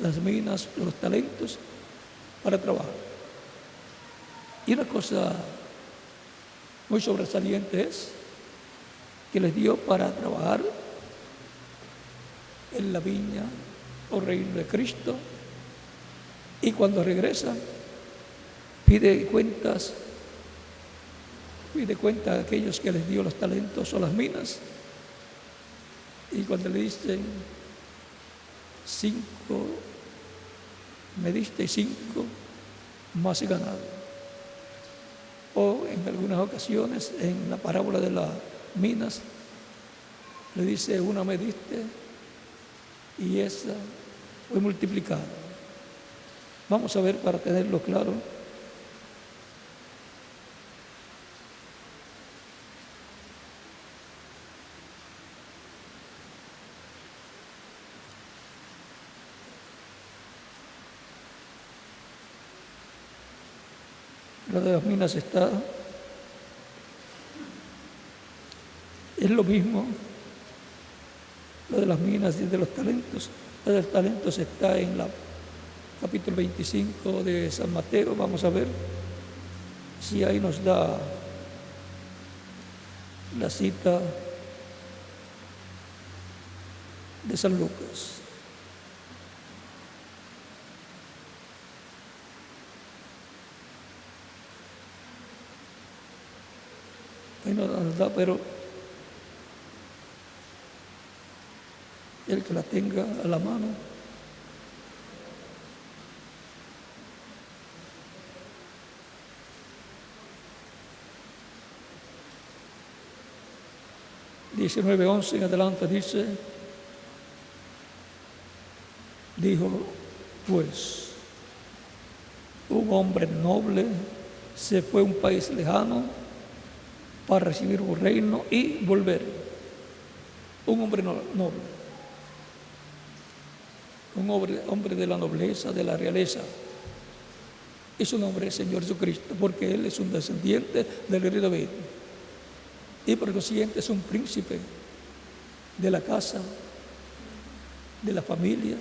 A: las minas, los talentos para trabajar. Y una cosa muy sobresaliente es que les dio para trabajar en la viña o reino de Cristo, y cuando regresa pide cuenta a aquellos que les dio los talentos o las minas, y cuando le dicen 5 me diste y 5 más he ganado. O en algunas ocasiones en la parábola de las minas le dice 1 me diste y esa fue multiplicada. Vamos a ver para tenerlo claro. La de las minas es lo mismo. La de las minas y de los talentos. La de los talentos está en la capítulo 25 de San Mateo. Vamos a ver si ahí nos da la cita de San Lucas. Ahí no nos da, pero el que la tenga a la mano. Dice 9:11 en adelante, dijo pues, un hombre noble se fue a un país lejano para recibir un reino y volver. Un hombre noble, un hombre de la nobleza, de la realeza. Es un hombre del Señor Jesucristo, porque Él es un descendiente del rey David. Y por consiguiente es un príncipe de la casa, de la familia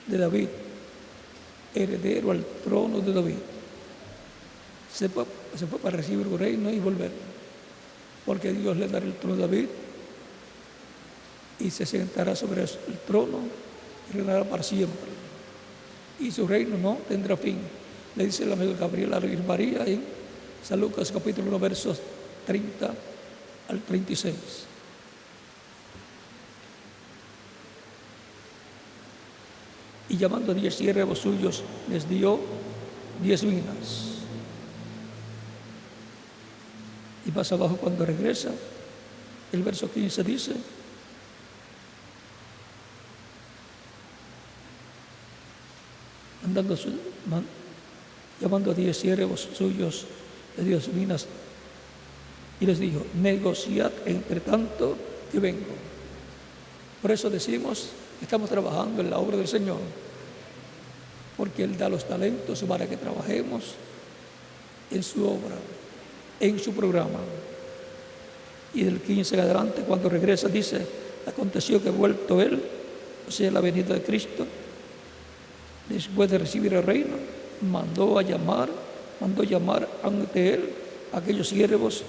A: de David, heredero al trono de David. Se fue para recibir un reino y volver, porque Dios le dará el trono de David y se sentará sobre el trono y reinará para siempre. Y su reino no tendrá fin. Le dice el ángel Gabriel a la Virgen María en San Lucas capítulo 1, versos 30 al 36. Y llamando a 10 siervos suyos, les dio 10 minas. Y más abajo, cuando regresa, el verso 15 dice: llamando a 10 siervos suyos, les dio 10 minas y les dijo: negociad entre tanto que vengo. Por eso decimos que estamos trabajando en la obra del Señor, porque Él da los talentos para que trabajemos en su obra, en su programa. Y del 15 en adelante, cuando regresa, dice: aconteció que vuelto Él, o sea, la venida de Cristo, después de recibir el reino, mandó llamar ante Él a aquellos siervos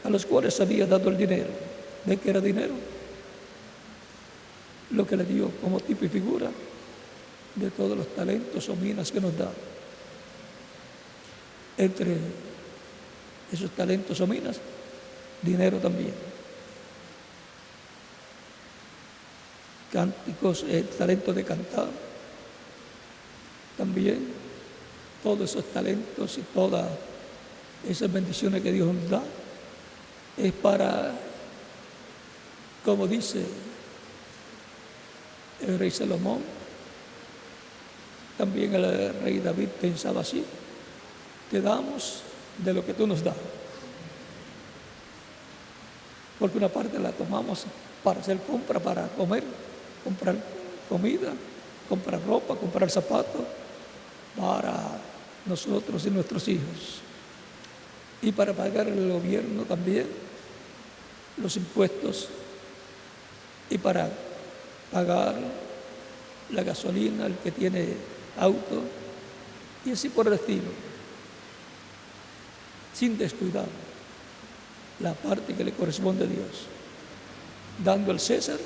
A: a los cuales había dado el dinero. ¿De qué era dinero? Lo que le dio como tipo y figura de todos los talentos o minas que nos da. Entre esos talentos o minas, dinero también. Cánticos, talentos de cantar, también todos esos talentos y todas esas bendiciones que Dios nos da es para, como dice el rey Salomón, también el rey David pensaba así: te damos de lo que tú nos das, porque una parte la tomamos para hacer compra, para comer, comprar comida, comprar ropa, comprar zapatos para nosotros y nuestros hijos, y para pagar el gobierno también los impuestos, y para pagar la gasolina, el que tiene auto, y así por el estilo, sin descuidar la parte que le corresponde a Dios, dando al César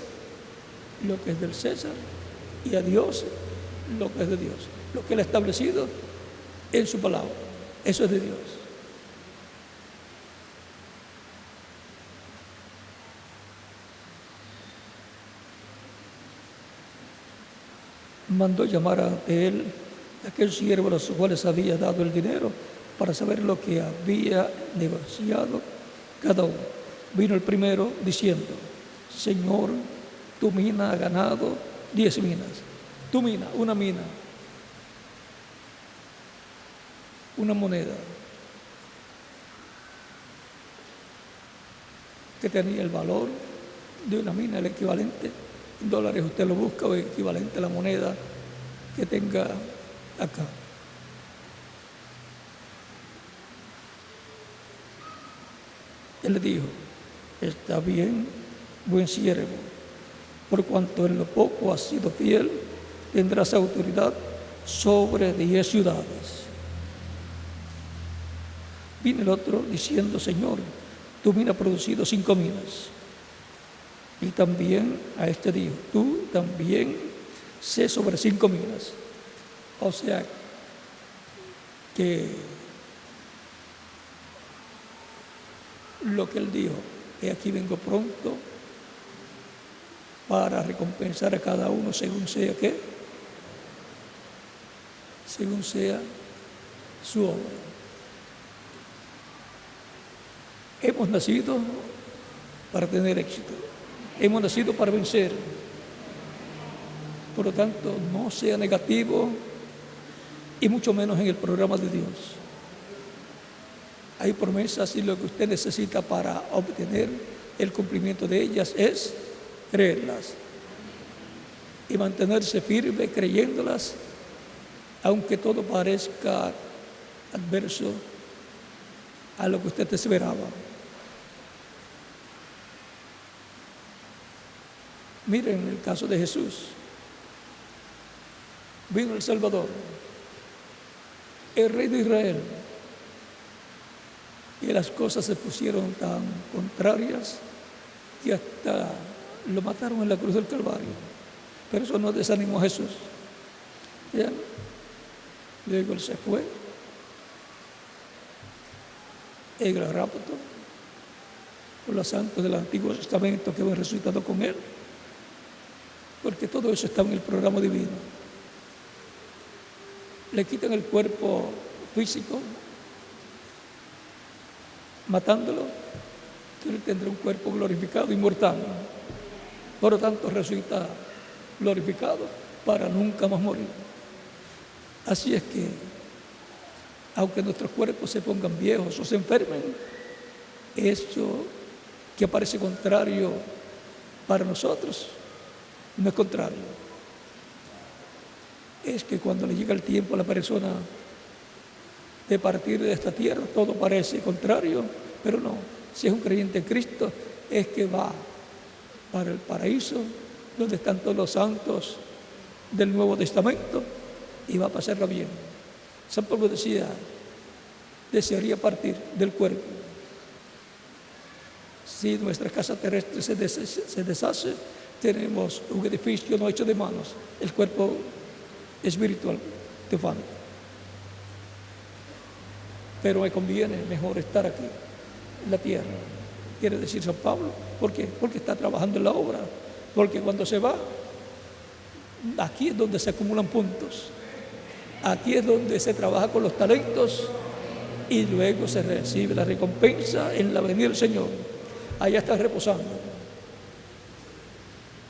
A: lo que es del César y a Dios lo que es de Dios, lo que Él ha establecido en su palabra, eso es de Dios. Mandó llamar ante Él a aquellos siervos a los cuales había dado el dinero para saber lo que había negociado cada uno. Vino el primero diciendo: Señor, tu mina ha ganado 10 minas. Tu mina, una mina, una moneda que tenía el valor de una mina, el equivalente en dólares, usted lo busca, o equivalente a la moneda que tenga acá. Él le dijo: está bien, buen siervo, por cuanto en lo poco has sido fiel, tendrás autoridad sobre 10 ciudades. Vino el otro diciendo: Señor, tu mina ha producido 5 minas. Y también a este dijo: tú también sé sobre 5 minas. O sea que lo que él dijo, que aquí vengo pronto para recompensar a cada uno según sea ¿qué? Según sea su obra. Hemos nacido para tener éxito. Hemos nacido para vencer. Por lo tanto, no sea negativo, y mucho menos en el programa de Dios. Hay promesas, y lo que usted necesita para obtener el cumplimiento de ellas es creerlas y mantenerse firme creyéndolas, aunque todo parezca adverso a lo que usted esperaba. Miren el caso de Jesús. Vino el Salvador, el Rey de Israel, y las cosas se pusieron tan contrarias que hasta lo mataron en la cruz del Calvario. Pero eso no desanimó a Jesús. ¿Ya? Luego él se fue en el rapto con los santos del Antiguo Testamento que habían resucitado con él, porque todo eso estaba en el programa divino. Le quitan el cuerpo físico, matándolo, él tendrá un cuerpo glorificado, inmortal. Por lo tanto, resucita glorificado para nunca más morir. Así es que, aunque nuestros cuerpos se pongan viejos o se enfermen, eso que parece contrario para nosotros no es contrario. Es que cuando le llega el tiempo a la persona de partir de esta tierra, todo parece contrario, pero no. Si es un creyente en Cristo, es que va para el paraíso, donde están todos los santos del Nuevo Testamento, y va a pasarla bien. San Pablo decía, desearía partir del cuerpo. Si nuestra casa terrestre se deshace, tenemos un edificio no hecho de manos, el cuerpo espiritual teofánico. Pero me conviene mejor estar aquí, en la tierra, quiere decir San Pablo. ¿Por qué? Porque está trabajando en la obra. Porque cuando se va, aquí es donde se acumulan puntos. Aquí es donde se trabaja con los talentos y luego se recibe la recompensa en la venida del Señor. Allá están reposando.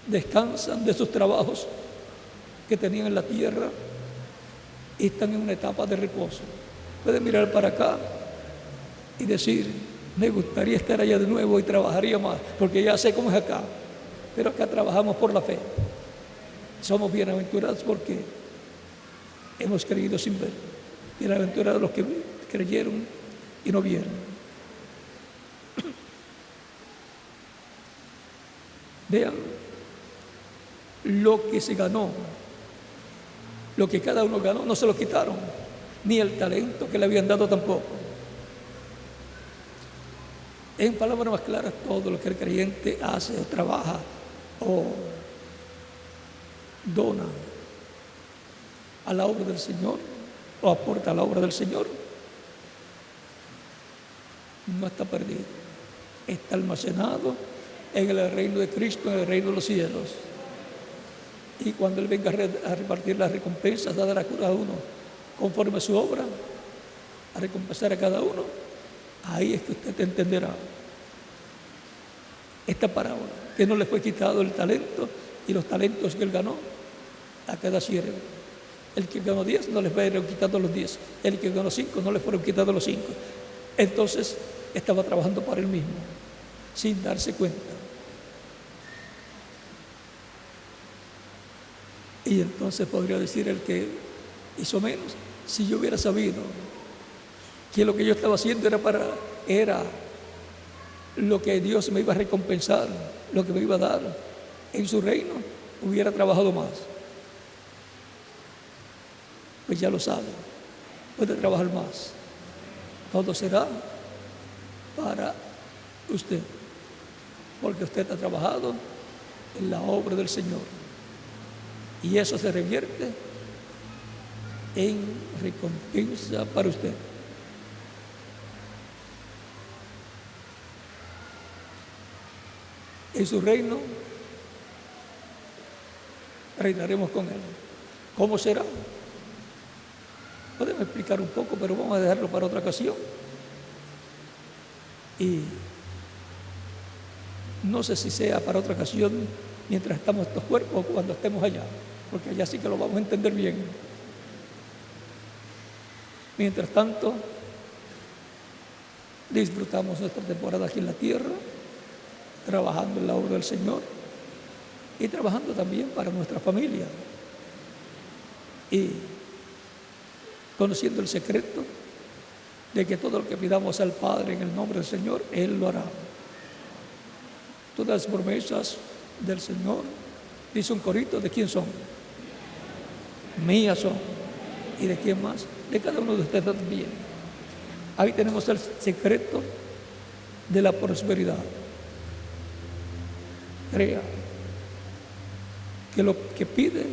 A: Descansan de sus trabajos que tenían en la tierra y están en una etapa de reposo. Pueden mirar para acá y decir, me gustaría estar allá de nuevo y trabajaría más, porque ya sé cómo es acá. Pero acá trabajamos por la fe. Somos bienaventurados porque hemos creído sin ver. Bienaventurados los que creyeron y no vieron. Vean lo que se ganó, lo que cada uno ganó, no se lo quitaron, ni el talento que le habían dado tampoco. En palabras más claras, todo lo que el creyente hace o trabaja o dona a la obra del Señor o aporta a la obra del Señor, no está perdido, está almacenado en el reino de Cristo, en el reino de los cielos. Y cuando Él venga a repartir las recompensas, a dar a cada uno conforme a su obra, a recompensar a cada uno, ahí es que usted entenderá esta parábola, que no le fue quitado el talento y los talentos que Él ganó a cada siervo. El que ganó 10 no le fueron quitados los 10, el que ganó 5 no le fueron quitados los 5. Entonces estaba trabajando para Él mismo, sin darse cuenta. Y entonces podría decir el que hizo menos, si yo hubiera sabido que lo que yo estaba haciendo era lo que Dios me iba a recompensar, lo que me iba a dar en su reino, hubiera trabajado más. Pues ya lo sabe, puede trabajar más. Todo será para usted, porque usted ha trabajado en la obra del Señor. Y eso se revierte en recompensa para usted. En su reino reinaremos con Él. ¿Cómo será? Podemos explicar un poco, pero vamos a dejarlo para otra ocasión. Y no sé si sea para otra ocasión mientras estamos estos cuerpos o cuando estemos allá, porque allá sí que lo vamos a entender bien. Mientras tanto, disfrutamos nuestra temporada aquí en la tierra, trabajando en la obra del Señor y trabajando también para nuestra familia y conociendo el secreto de que todo lo que pidamos al Padre en el nombre del Señor, Él lo hará. Todas las promesas del Señor, dice un corito, ¿de quién son? Mías son. ¿Y de quién más? De cada uno de ustedes también. Ahí tenemos el secreto de la prosperidad. Crea que lo que pide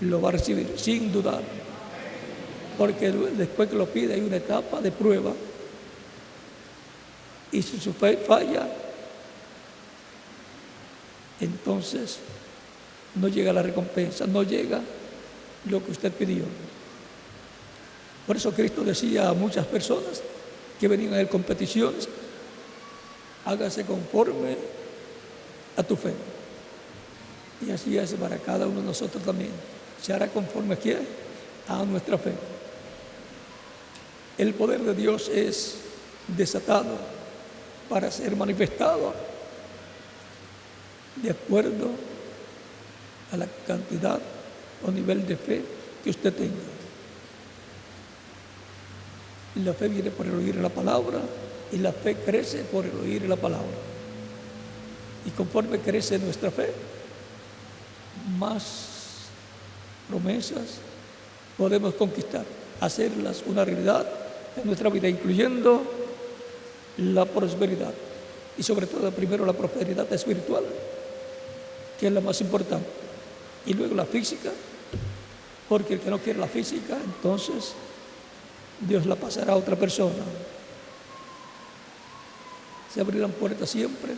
A: lo va a recibir sin dudar, porque después que lo pide hay una etapa de prueba, y si su fe falla, entonces no llega la recompensa, no llega lo que usted pidió. Por eso Cristo decía a muchas personas que venían a él con peticiones: hágase conforme a tu fe. Y así es para cada uno de nosotros también. Se hará conforme a nuestra fe. El poder de Dios es desatado para ser manifestado de acuerdo a la cantidad o nivel de fe que usted tenga. La fe viene por el oír la palabra, y la fe crece por el oír la palabra. Y conforme crece nuestra fe, más promesas podemos conquistar, hacerlas una realidad en nuestra vida, incluyendo la prosperidad. Y sobre todo, primero la prosperidad espiritual, que es la más importante, y luego la física, porque el que no quiere la física, entonces Dios la pasará a otra persona. Se abrirán puertas siempre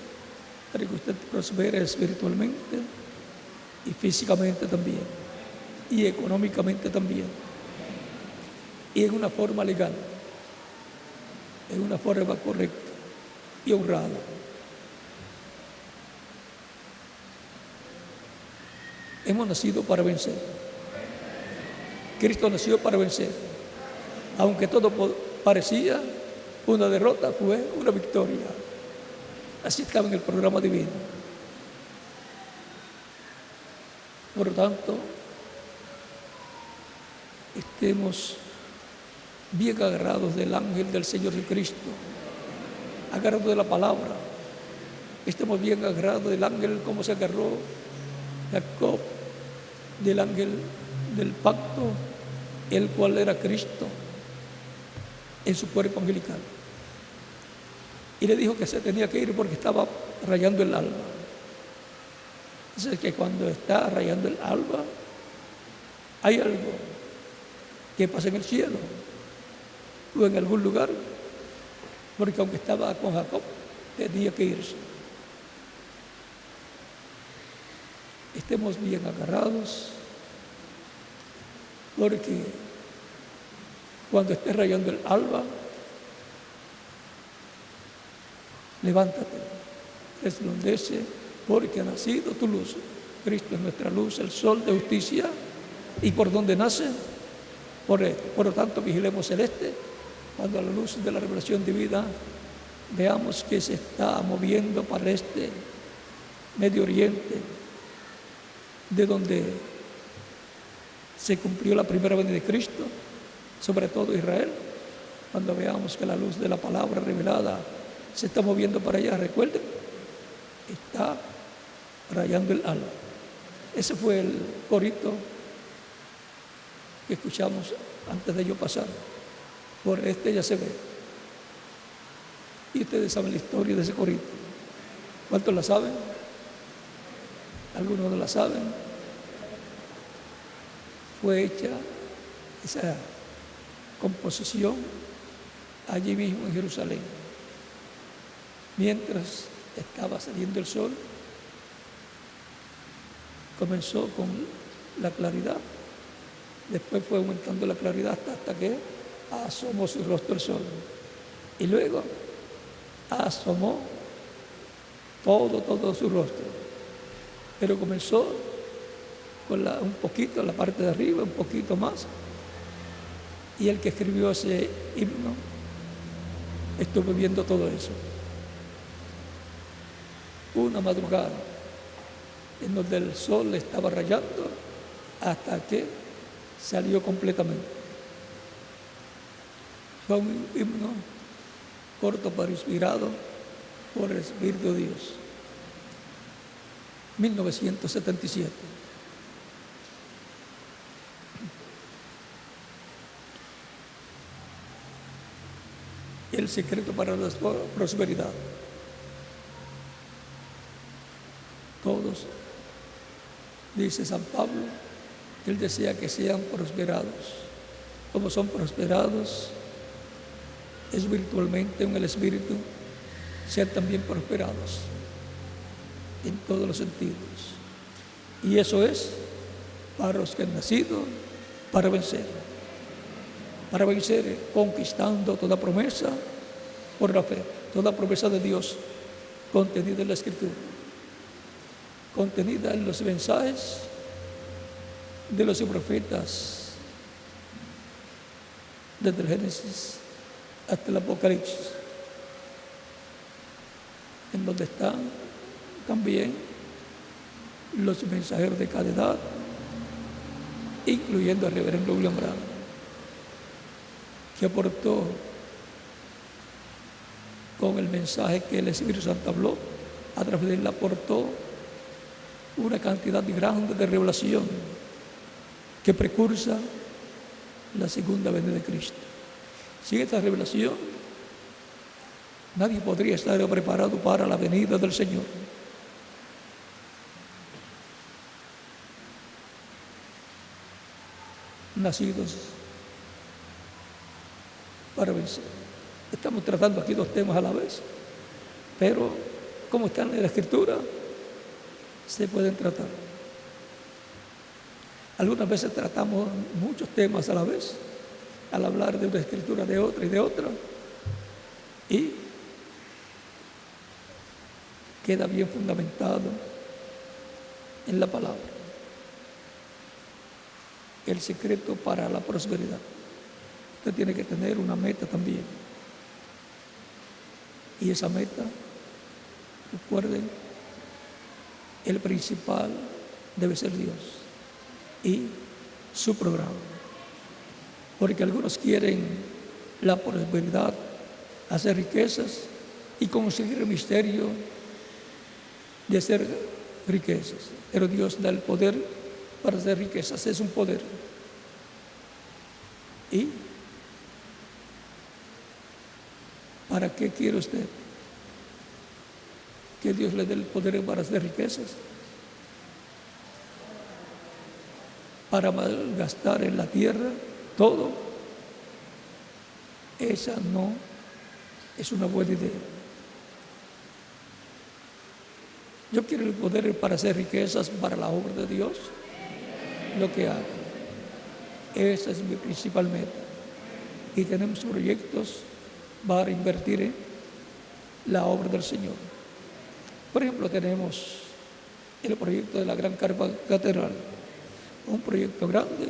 A: para que usted prospere espiritualmente y físicamente también, y económicamente también, y en una forma legal, en una forma correcta y honrada. Hemos nacido para vencer. Cristo nació para vencer. Aunque todo parecía una derrota, fue una victoria. Así estaba en el programa divino. Por lo tanto, estemos bien agarrados del ángel del Señor Jesucristo, agarrados de la palabra. Estemos bien agarrados del ángel como se agarró Jacob, del ángel del pacto, el cual era Cristo en su cuerpo angelical. Y le dijo que se tenía que ir porque estaba rayando el alba. Dice que cuando está rayando el alba, hay algo que pasa en el cielo o en algún lugar, porque aunque estaba con Jacob, tenía que irse. Estemos bien agarrados, porque cuando esté rayando el alba, levántate, resplandece, porque ha nacido tu luz. Cristo es nuestra luz, el sol de justicia. ¿Y por dónde nace? Por este. Por lo tanto, vigilemos el este. Cuando a la luz de la revelación divina veamos que se está moviendo para este Medio Oriente, de donde se cumplió la primera venida de Cristo, sobre todo Israel. Cuando veamos que la luz de la palabra revelada se está moviendo para allá, recuerden, está rayando el alba. Ese fue el corito que escuchamos antes de yo pasar. Por este ya se ve. Y ustedes saben la historia de ese corito. ¿Cuántos la saben? Algunos no la saben. Fue hecha esa composición allí mismo en Jerusalén. Mientras estaba saliendo el sol, comenzó con la claridad, después fue aumentando la claridad hasta que asomó su rostro el sol, y luego asomó todo su rostro, pero comenzó con un poquito la parte de arriba, un poquito más, y el que escribió ese himno estuvo viendo todo eso. Una madrugada en donde el sol estaba rayando hasta que salió completamente. Fue un himno corto pero inspirado por el Espíritu de Dios. 1977. El secreto para la prosperidad. Todos Dice San Pablo que él desea que sean prosperados. Como son prosperados espiritualmente en el Espíritu, sean también prosperados en todos los sentidos. Y eso es para los que han nacido para vencer. Para vencer conquistando toda promesa por la fe, toda promesa de Dios contenida en la Escritura, contenida en los mensajes de los profetas, desde el Génesis hasta el Apocalipsis, en donde están también los mensajeros de cada edad, incluyendo al reverendo William Branham, que aportó con el mensaje que el Espíritu Santo habló, a través de él aportó una cantidad grande de revelación que precursa la segunda venida de Cristo. Sin esta revelación, nadie podría estar preparado para la venida del Señor. Nacidos para vencer. Estamos tratando aquí dos temas a la vez, pero como están en la Escritura, se pueden tratar. Algunas veces tratamos muchos temas a la vez, al hablar de una escritura de otra y de otra, y queda bien fundamentado en la palabra. El secreto para la prosperidad. Usted tiene que tener una meta también. Y esa meta, recuerden, el principal debe ser Dios y su programa. Porque algunos quieren la prosperidad, hacer riquezas y conseguir el misterio de hacer riquezas. Pero Dios da el poder para hacer riquezas, es un poder. ¿Y para qué quiere usted que Dios le dé el poder para hacer riquezas? Para malgastar en la tierra todo. Esa no es una buena idea. Yo quiero el poder para hacer riquezas para la obra de Dios, lo que haga. Esa es mi principal meta. Y tenemos proyectos para invertir en la obra del Señor. Por ejemplo, tenemos el proyecto de la Gran Catedral, un proyecto grande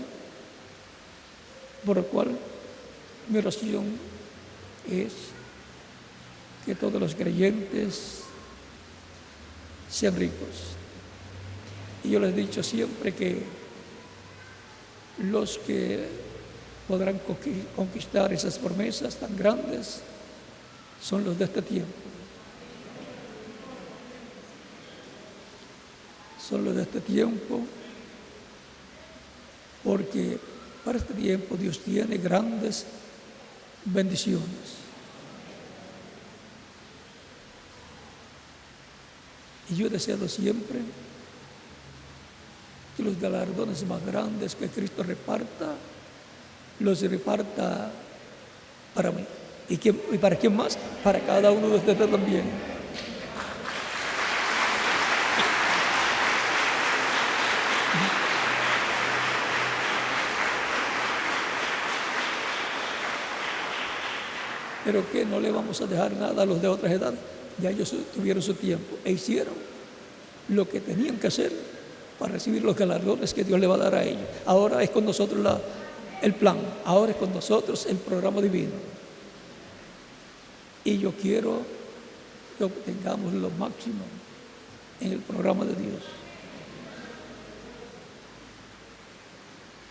A: por el cual mi oración es que todos los creyentes sean ricos. Y yo les he dicho siempre que los que podrán conquistar esas promesas tan grandes son los de este tiempo. Son los de este tiempo, porque para este tiempo Dios tiene grandes bendiciones. Y yo he deseado siempre que los galardones más grandes que Cristo reparta, los reparta para mí. ¿Y para quién más? Para cada uno de ustedes también. Pero que no le vamos a dejar nada a los de otras edades. Ya ellos tuvieron su tiempo e hicieron lo que tenían que hacer para recibir los galardones que Dios le va a dar a ellos. Ahora es con nosotros el plan, ahora es con nosotros el programa divino. Y yo quiero que obtengamos lo máximo en el programa de Dios.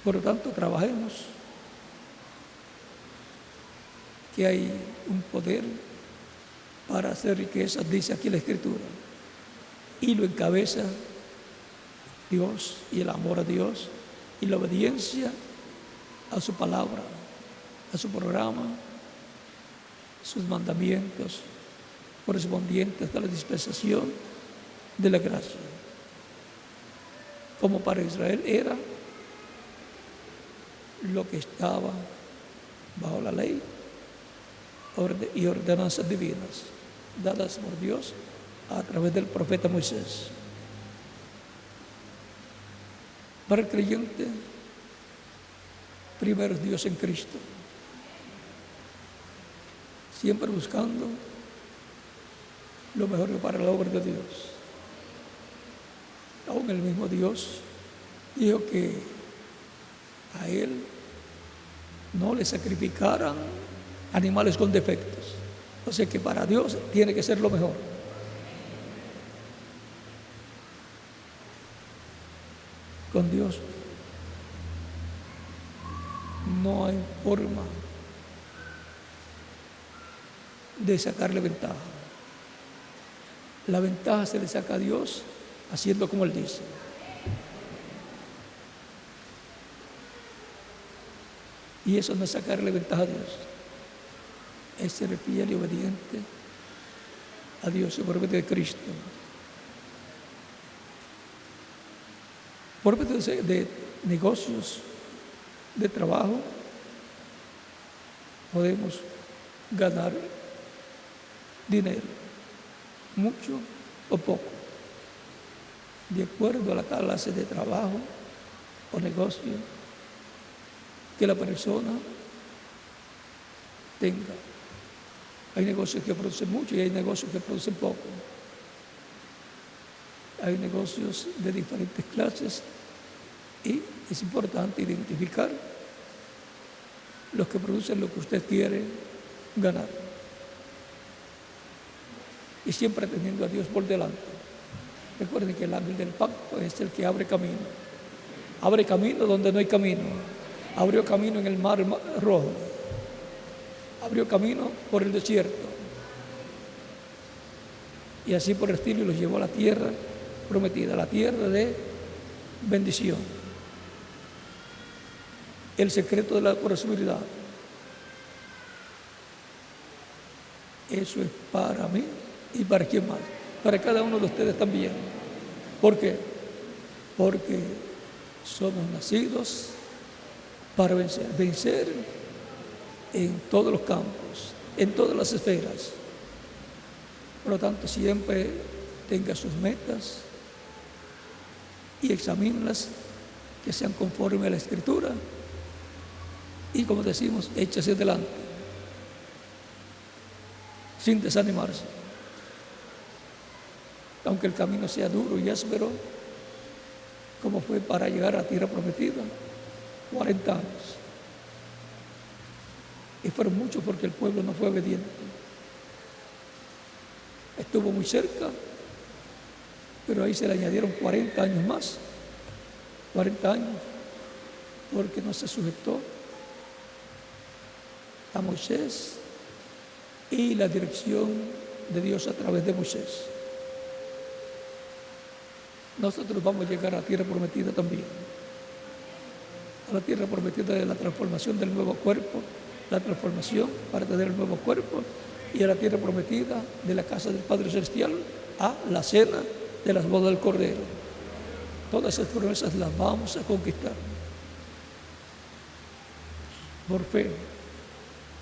A: Por lo tanto, trabajemos, que hay un poder para hacer riquezas, dice aquí la Escritura, y lo encabeza Dios y el amor a Dios y la obediencia a su palabra, a su programa, sus mandamientos correspondientes a la dispensación de la gracia. como para Israel era lo que estaba bajo la ley y ordenanzas divinas dadas por Dios a través del profeta Moisés. Para el creyente, primero es Dios en Cristo, siempre buscando lo mejor para la obra de Dios. Aún el mismo Dios dijo que a Él no le sacrificaran animales con defectos. O sea que para Dios tiene que ser lo mejor. Con Dios no hay forma de sacarle ventaja. La ventaja se le saca a Dios haciendo como Él dice. Y eso no es sacarle ventaja a Dios, es ser fiel y obediente a Dios por medio de Cristo. Por medio de negocios, de trabajo, podemos ganar dinero, mucho o poco, de acuerdo a la clase de trabajo o negocio que la persona tenga. Hay negocios que producen mucho y hay negocios que producen poco. Hay negocios de diferentes clases y es importante identificar los que producen lo que usted quiere ganar. Y siempre teniendo a Dios por delante. Recuerden que el ángel del pacto es el que abre camino. Abre camino donde no hay camino. Abrió camino en el mar rojo. Abrió camino por el desierto. Y así por el estilo los llevó a la tierra prometida, la tierra de bendición. El secreto de la prosperidad. Eso es para mí y para quién más. Para cada uno de ustedes también. ¿Por qué? Porque somos nacidos para vencer. Vencer en todos los campos, en todas las esferas. Por lo tanto, siempre tenga sus metas y examínenlas que sean conforme a la Escritura. Y como decimos, échase adelante, sin desanimarse. Aunque el camino sea duro y áspero, como fue para llegar a la tierra prometida, 40 años. Y fueron muchos porque el pueblo no fue obediente. Estuvo muy cerca, pero ahí se le añadieron 40 años más. 40 años, porque no se sujetó a Moisés y la dirección de Dios a través de Moisés. Nosotros vamos a llegar a la tierra prometida también. A la tierra prometida de la transformación del nuevo cuerpo, la transformación para tener el nuevo cuerpo, y a la tierra prometida de la casa del Padre Celestial, a la cena de las bodas del Cordero. Todas esas promesas las vamos a conquistar por fe,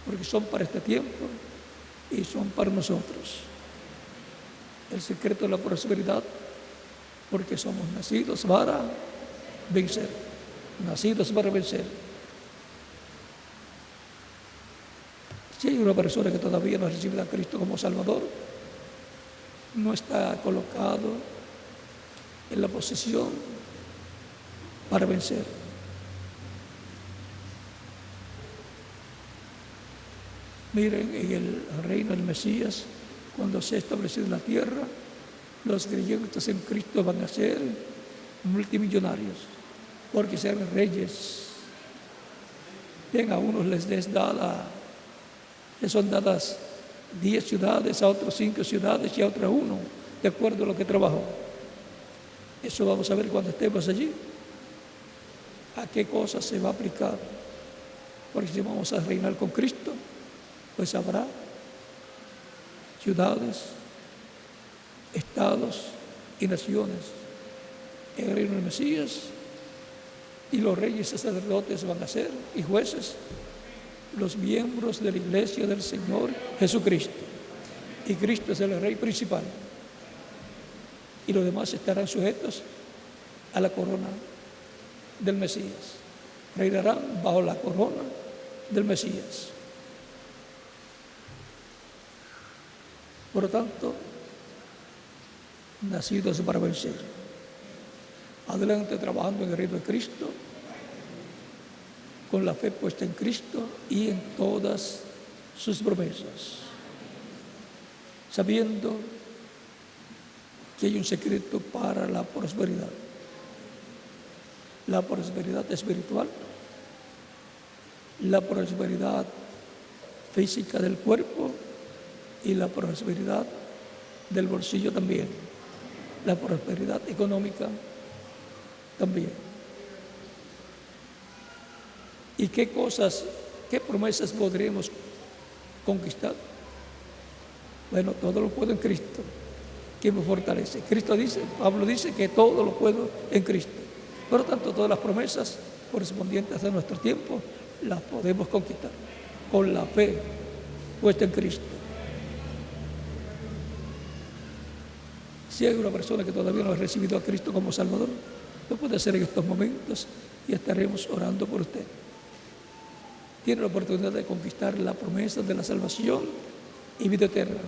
A: porque son para este tiempo y son para nosotros. El secreto de la prosperidad, porque somos nacidos para vencer, nacidos para vencer. Si hay una persona que todavía no ha recibido a Cristo como Salvador, no está colocado en la posición para vencer. Miren, en el reino del Mesías, cuando se ha establecido en la tierra, los creyentes en Cristo van a ser multimillonarios, porque serán reyes. Bien, a unos les son dadas 10 ciudades, a otros 5 ciudades y a otros 1, de acuerdo a lo que trabajó. Eso vamos a ver cuando estemos allí, a qué cosas se va a aplicar. Porque si vamos a reinar con Cristo, pues habrá ciudades, estados y naciones el reino del Mesías, y los reyes y sacerdotes van a ser, y jueces, los miembros de la iglesia del Señor Jesucristo. Y Cristo es el rey principal. Y los demás estarán sujetos a la corona del Mesías. Reinarán bajo la corona del Mesías. Por lo tanto, nacidos para vencer. Adelante trabajando en el reino de Cristo, con la fe puesta en Cristo y en todas sus promesas, sabiendo que hay un secreto para la prosperidad. La prosperidad espiritual, la prosperidad física del cuerpo y la prosperidad del bolsillo también, la prosperidad económica también. ¿Y qué cosas, qué promesas podremos conquistar? Bueno, todo lo puedo en Cristo, que me fortalece. Cristo dice, Pablo dice que todo lo puedo en Cristo. Por lo tanto, todas las promesas correspondientes a nuestro tiempo las podemos conquistar con la fe puesta en Cristo. Si hay una persona que todavía no ha recibido a Cristo como Salvador, lo puede hacer en estos momentos y estaremos orando por usted. Tiene la oportunidad de conquistar la promesa de la salvación y vida eterna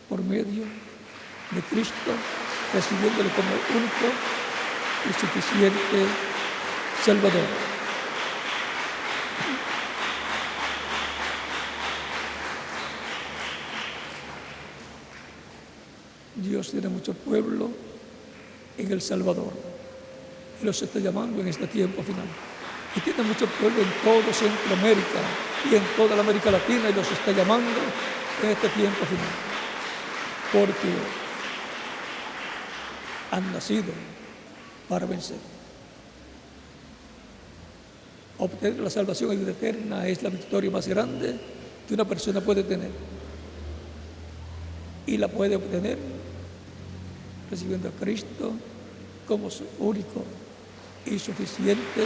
A: por medio de Cristo, recibiéndole como único y suficiente Salvador. Dios tiene mucho pueblo en El Salvador y los está llamando en este tiempo final. Y tiene mucho pueblo en todo Centroamérica y en toda la América Latina y los está llamando en este tiempo final. Porque han nacido para vencer. Obtener la salvación y vida eterna es la victoria más grande que una persona puede tener. Y la puede obtener recibiendo a Cristo como su único y suficiente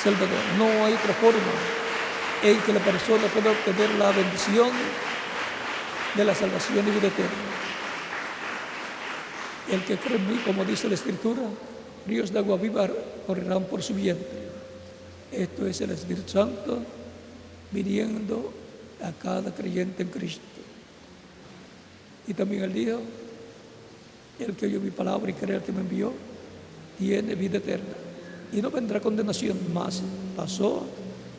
A: Salvador. No hay otra forma en que la persona pueda obtener la bendición de la salvación y vida eterna. El que cree en mí, como dice la Escritura, ríos de agua viva correrán por su vientre. Esto es el Espíritu Santo viniendo a cada creyente en Cristo. Y también él dijo, el que oyó mi palabra y cree al que me envió, tiene vida eterna. Y no vendrá condenación, más pasó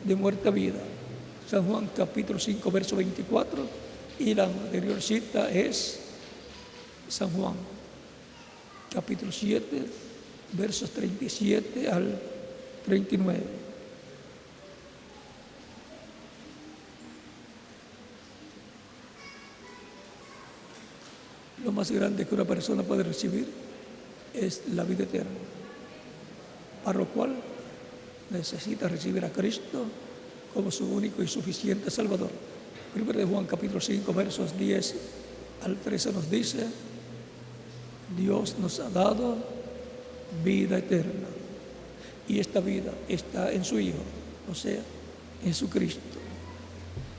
A: de muerte a vida. San Juan capítulo 5, verso 24, y la anterior cita es San Juan capítulo 7, versos 37 al 39. Lo más grande que una persona puede recibir es la vida eterna, para lo cual necesita recibir a Cristo como su único y suficiente Salvador. Primero de Juan capítulo 5, versos 10 al 13 nos dice, Dios nos ha dado vida eterna y esta vida está en su Hijo, o sea, en Jesucristo.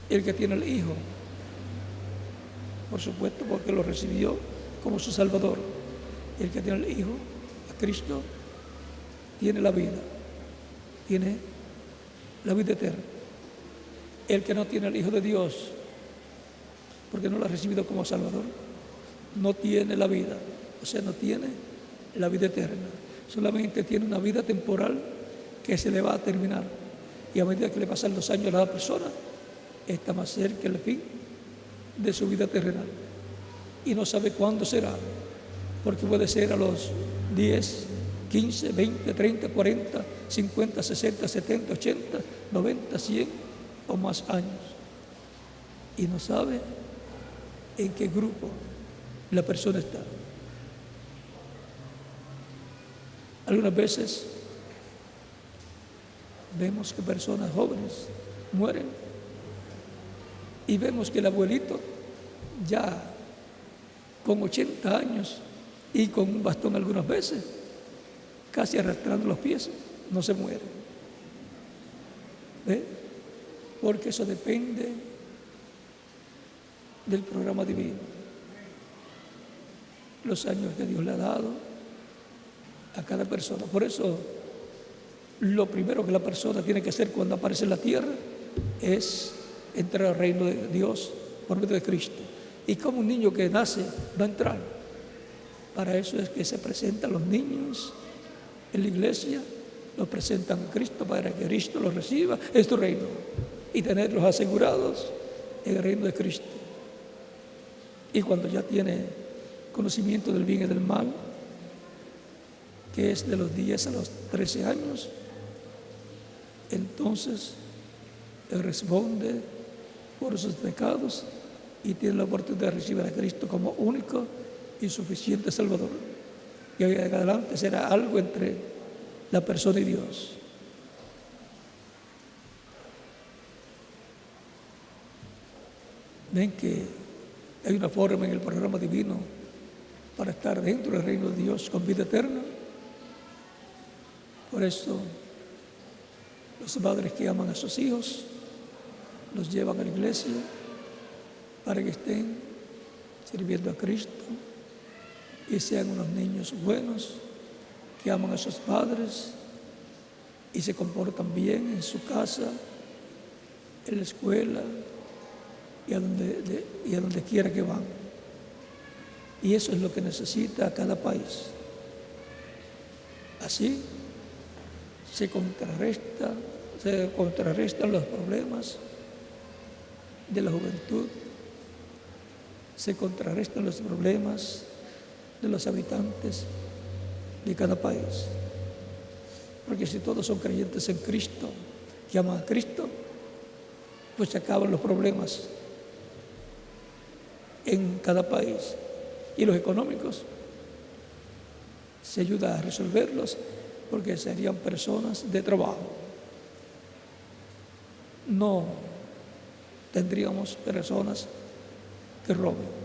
A: El que tiene el Hijo, por supuesto, porque lo recibió como su Salvador. El que tiene el Hijo, a Cristo, tiene la vida eterna. El que no tiene el Hijo de Dios, porque no lo ha recibido como Salvador, no tiene la vida, o sea, no tiene la vida eterna. Solamente tiene una vida temporal que se le va a terminar. Y a medida que le pasan los años a la persona, está más cerca el fin de su vida terrenal. Y no sabe cuándo será, porque puede ser a los 10, 15, 20, 30, 40, 50, 60, 70, 80, 90, 100 o más años. Y no sabe en qué grupo la persona está. Algunas veces vemos que personas jóvenes mueren y vemos que el abuelito ya con 80 años y con un bastón algunas veces, casi arrastrando los pies, no se muere. ¿Ve? Porque eso depende del programa divino, los años que Dios le ha dado a cada persona. Por eso, lo primero que la persona tiene que hacer cuando aparece en la tierra es entrar al reino de Dios por medio de Cristo. Y como un niño que nace va a entrar. Para eso es que se presentan los niños en la iglesia, los presentan a Cristo para que Cristo los reciba en su reino y tenerlos asegurados en el reino de Cristo. Y cuando ya tiene conocimiento del bien y del mal, que es de los 10 a los 13 años, entonces él responde por sus pecados y tiene la oportunidad de recibir a Cristo como único y suficiente Salvador. Y ahí en adelante será algo entre la persona y Dios. Ven que hay una forma en el programa divino para estar dentro del reino de Dios con vida eterna. Por eso los padres que aman a sus hijos los llevan a la iglesia para que estén sirviendo a Cristo y sean unos niños buenos que aman a sus padres y se comportan bien en su casa, en la escuela y a donde quiera que van. Y eso es lo que necesita cada país. Así se contrarrestan los problemas de la juventud, se contrarrestan los problemas de los habitantes de cada país. Porque si todos son creyentes en Cristo, que aman a Cristo, pues se acaban los problemas en cada país. Y los económicos se ayuda a resolverlos porque serían personas de trabajo. No tendríamos personas que roben.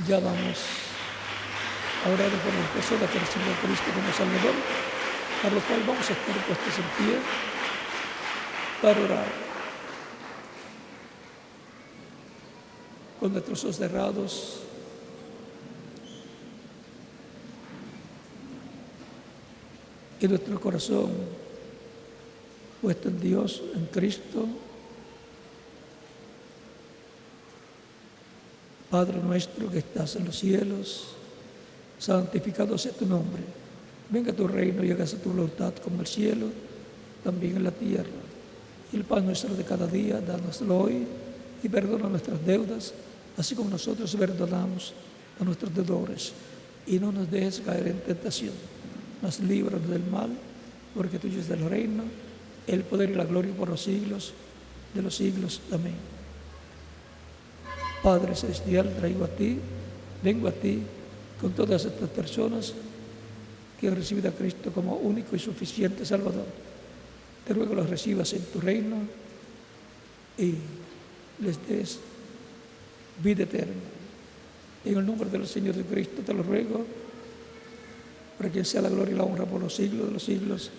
A: Ya vamos a orar por las personas que reciben a Cristo como Salvador, para lo cual vamos a estar puestos en pie para orar. Con nuestros ojos cerrados, y nuestro corazón puesto en Dios, en Cristo. Padre nuestro que estás en los cielos, santificado sea tu nombre. Venga tu reino y hágase tu voluntad como en el cielo, también en la tierra. Y el pan nuestro de cada día, dánoslo hoy, y perdona nuestras deudas, así como nosotros perdonamos a nuestros deudores. Y no nos dejes caer en tentación, mas líbranos del mal, porque tuyo es el reino, el poder y la gloria por los siglos de los siglos. Amén. Padre celestial, vengo a ti con todas estas personas que han recibido a Cristo como único y suficiente Salvador. Te ruego los recibas en tu reino y les des vida eterna. En el nombre del Señor Jesucristo te lo ruego, para que sea la gloria y la honra por los siglos de los siglos.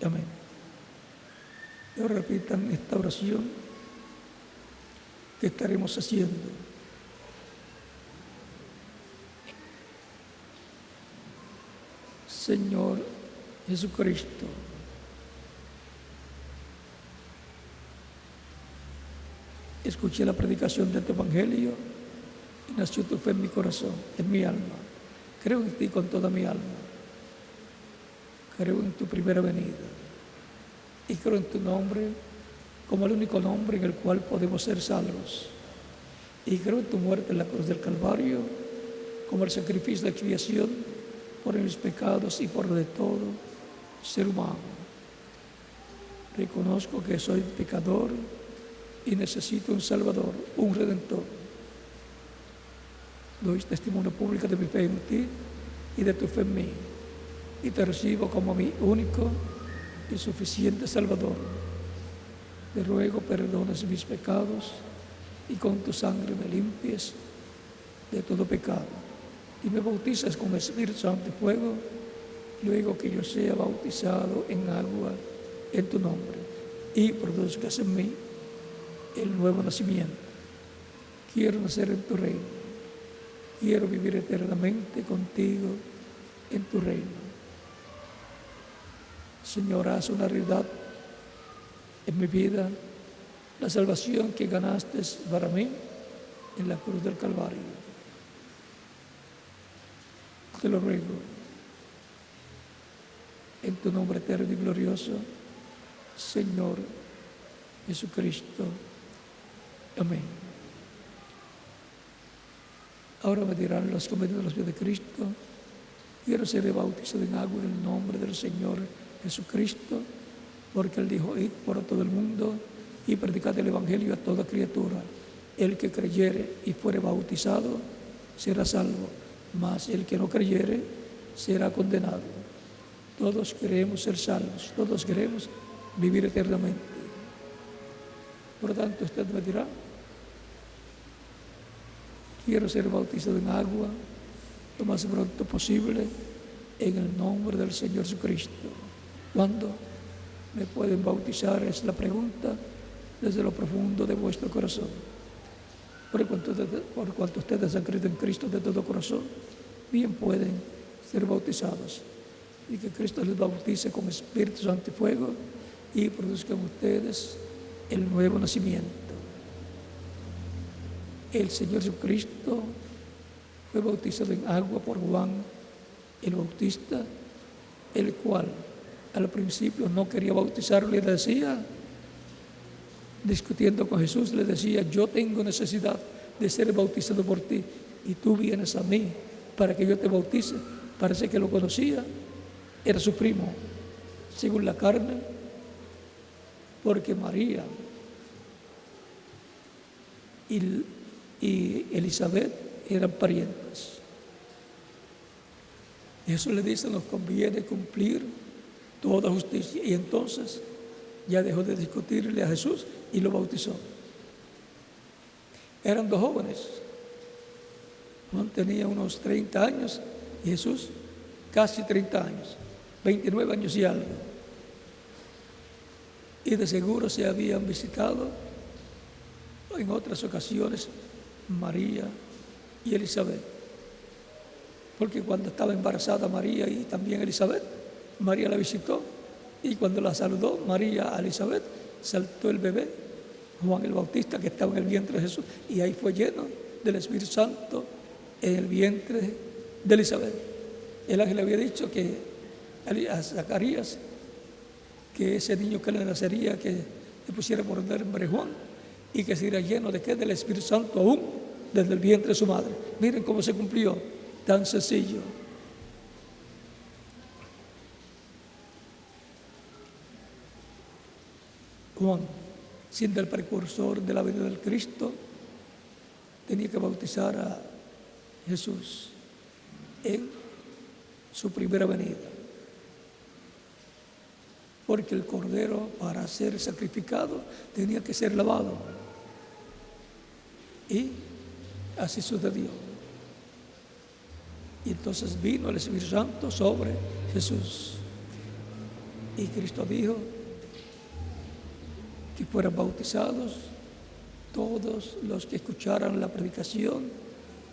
A: Amén. Y ahora repitan esta oración que estaremos haciendo. Señor Jesucristo, escuché la predicación de tu evangelio y nació tu fe en mi corazón, en mi alma. Creo en ti con toda mi alma. Creo en tu primera venida. Y creo en tu nombre como el único nombre en el cual podemos ser salvos. Y creo en tu muerte en la cruz del Calvario como el sacrificio de expiación por mis pecados y por de todo ser humano. Reconozco que soy pecador y necesito un Salvador, un Redentor. Doy testimonio público de mi fe en ti y de tu fe en mí, y te recibo como mi único y suficiente Salvador. Te ruego perdones mis pecados y con tu sangre me limpies de todo pecado y me bautizas con Espíritu Santo y fuego, luego que yo sea bautizado en agua en tu nombre y produzcas en mí el nuevo nacimiento. Quiero nacer en tu reino, quiero vivir eternamente contigo en tu reino. Señor, haz una realidad en mi vida la salvación que ganaste para mí en la cruz del Calvario. Te lo ruego en tu nombre eterno y glorioso, Señor Jesucristo. Amén. Ahora me dirán los convertidos de los pies de Cristo: quiero ser bautizado en agua en el nombre del Señor Jesucristo, porque Él dijo: id por todo el mundo y predicad el Evangelio a toda criatura. El que creyere y fuere bautizado será salvo, mas el que no creyere será condenado. Todos queremos ser salvos, todos queremos vivir eternamente. Por lo tanto, usted me dirá: quiero ser bautizado en agua lo más pronto posible en el nombre del Señor Jesucristo. ¿Cuándo me pueden bautizar? Es la pregunta desde lo profundo de vuestro corazón. Por cuanto ustedes han creído en Cristo de todo corazón, bien pueden ser bautizados, y que Cristo les bautice con Espíritu Santo y fuego y produzcan ustedes el nuevo nacimiento. El Señor Jesucristo fue bautizado en agua por Juan el Bautista, el cual al principio no quería bautizarlo. Le decía, discutiendo con Jesús, le decía: yo tengo necesidad de ser bautizado por ti y tú vienes a mí para que yo te bautice. Parece que lo conocía, era su primo según la carne, porque María y Elizabeth eran parientes. Y eso le dice: nos conviene cumplir toda justicia. Y entonces ya dejó de discutirle a Jesús y lo bautizó. Eran dos jóvenes. Juan tenía unos 30 años y Jesús casi 30 años, 29 años y algo. Y de seguro se habían visitado en otras ocasiones María y Elizabeth, porque cuando estaba embarazada María y también Elizabeth, María la visitó, y cuando la saludó María a Elizabeth, saltó el bebé Juan el Bautista, que estaba en el vientre de Jesús, y ahí fue lleno del Espíritu Santo en el vientre de Elizabeth. El ángel le había dicho que a Zacarías que ese niño que le nacería, que le pusiera por nombre Juan, y que sería lleno de ¿qué? Del Espíritu Santo aún desde el vientre de su madre. Miren cómo se cumplió, tan sencillo. Juan, siendo el precursor de la venida del Cristo, tenía que bautizar a Jesús en su primera venida, porque el cordero, para ser sacrificado, tenía que ser lavado, y así sucedió. Y entonces vino el Espíritu Santo sobre Jesús, y Cristo dijo que fueran bautizados todos los que escucharan la predicación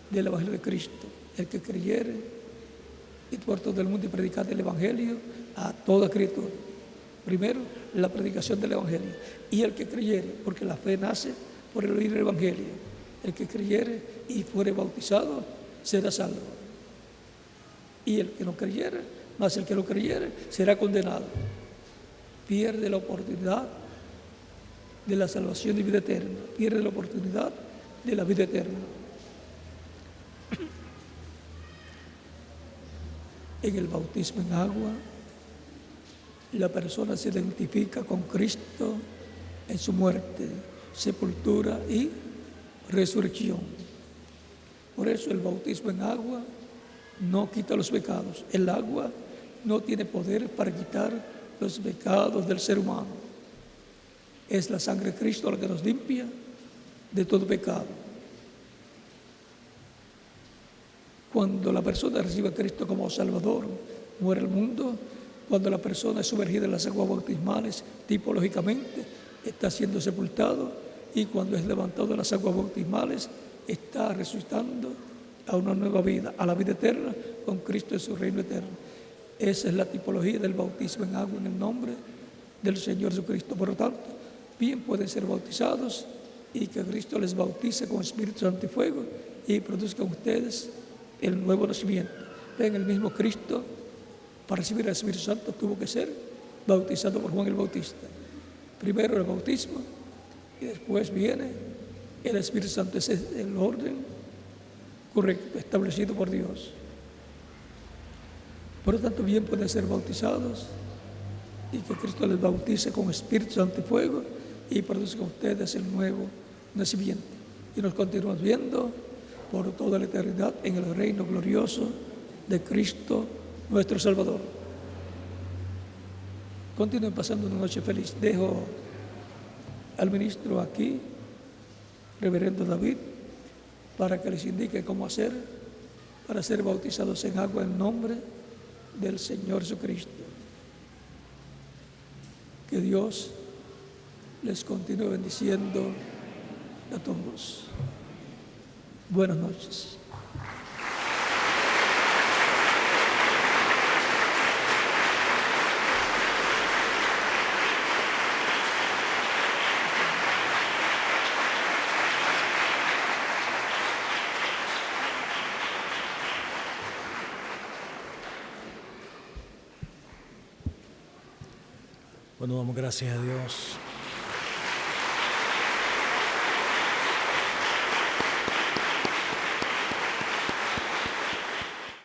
A: del Evangelio de Cristo. El que creyere, y por todo el mundo y predicar el Evangelio a toda criatura. Primero, la predicación del Evangelio. Y el que creyere, porque la fe nace por el oír el Evangelio. El que creyere y fuere bautizado será salvo. Y el que no creyere, más el que no creyere, será condenado. Pierde la oportunidad de la salvación y vida eterna. Pierde la oportunidad de la vida eterna. En el bautismo en agua, la persona se identifica con Cristo en su muerte, sepultura y resurrección. Por eso el bautismo en agua no quita los pecados. El agua no tiene poder para quitar los pecados del ser humano. Es la sangre de Cristo la que nos limpia de todo pecado. Cuando la persona recibe a Cristo como Salvador, muere el mundo. Cuando la persona es sumergida en las aguas bautismales, tipológicamente está siendo sepultado, y cuando es levantado de las aguas bautismales, está resucitando a una nueva vida, a la vida eterna, con Cristo en su reino eterno. Esa es la tipología del bautismo en agua en el nombre del Señor Jesucristo. Por lo tanto, bien pueden ser bautizados y que Cristo les bautice con Espíritu Santo y fuego y produzcan ustedes el nuevo nacimiento. Ven, el mismo Cristo, para recibir el Espíritu Santo, tuvo que ser bautizado por Juan el Bautista. Primero el bautismo y después viene el Espíritu Santo. Ese es el orden correcto, establecido por Dios. Por lo tanto, bien pueden ser bautizados y que Cristo les bautice con Espíritu Santo y fuego y produzcan ustedes el nuevo nacimiento. Y nos continuamos viendo por toda la eternidad en el reino glorioso de Cristo nuestro Salvador. Continúen pasando una noche feliz. Dejo al ministro aquí, reverendo David, para que les indique cómo hacer para ser bautizados en agua en nombre del Señor Jesucristo. Que Dios les continúe bendiciendo a todos. Buenas noches.
B: Bueno, damos gracias a Dios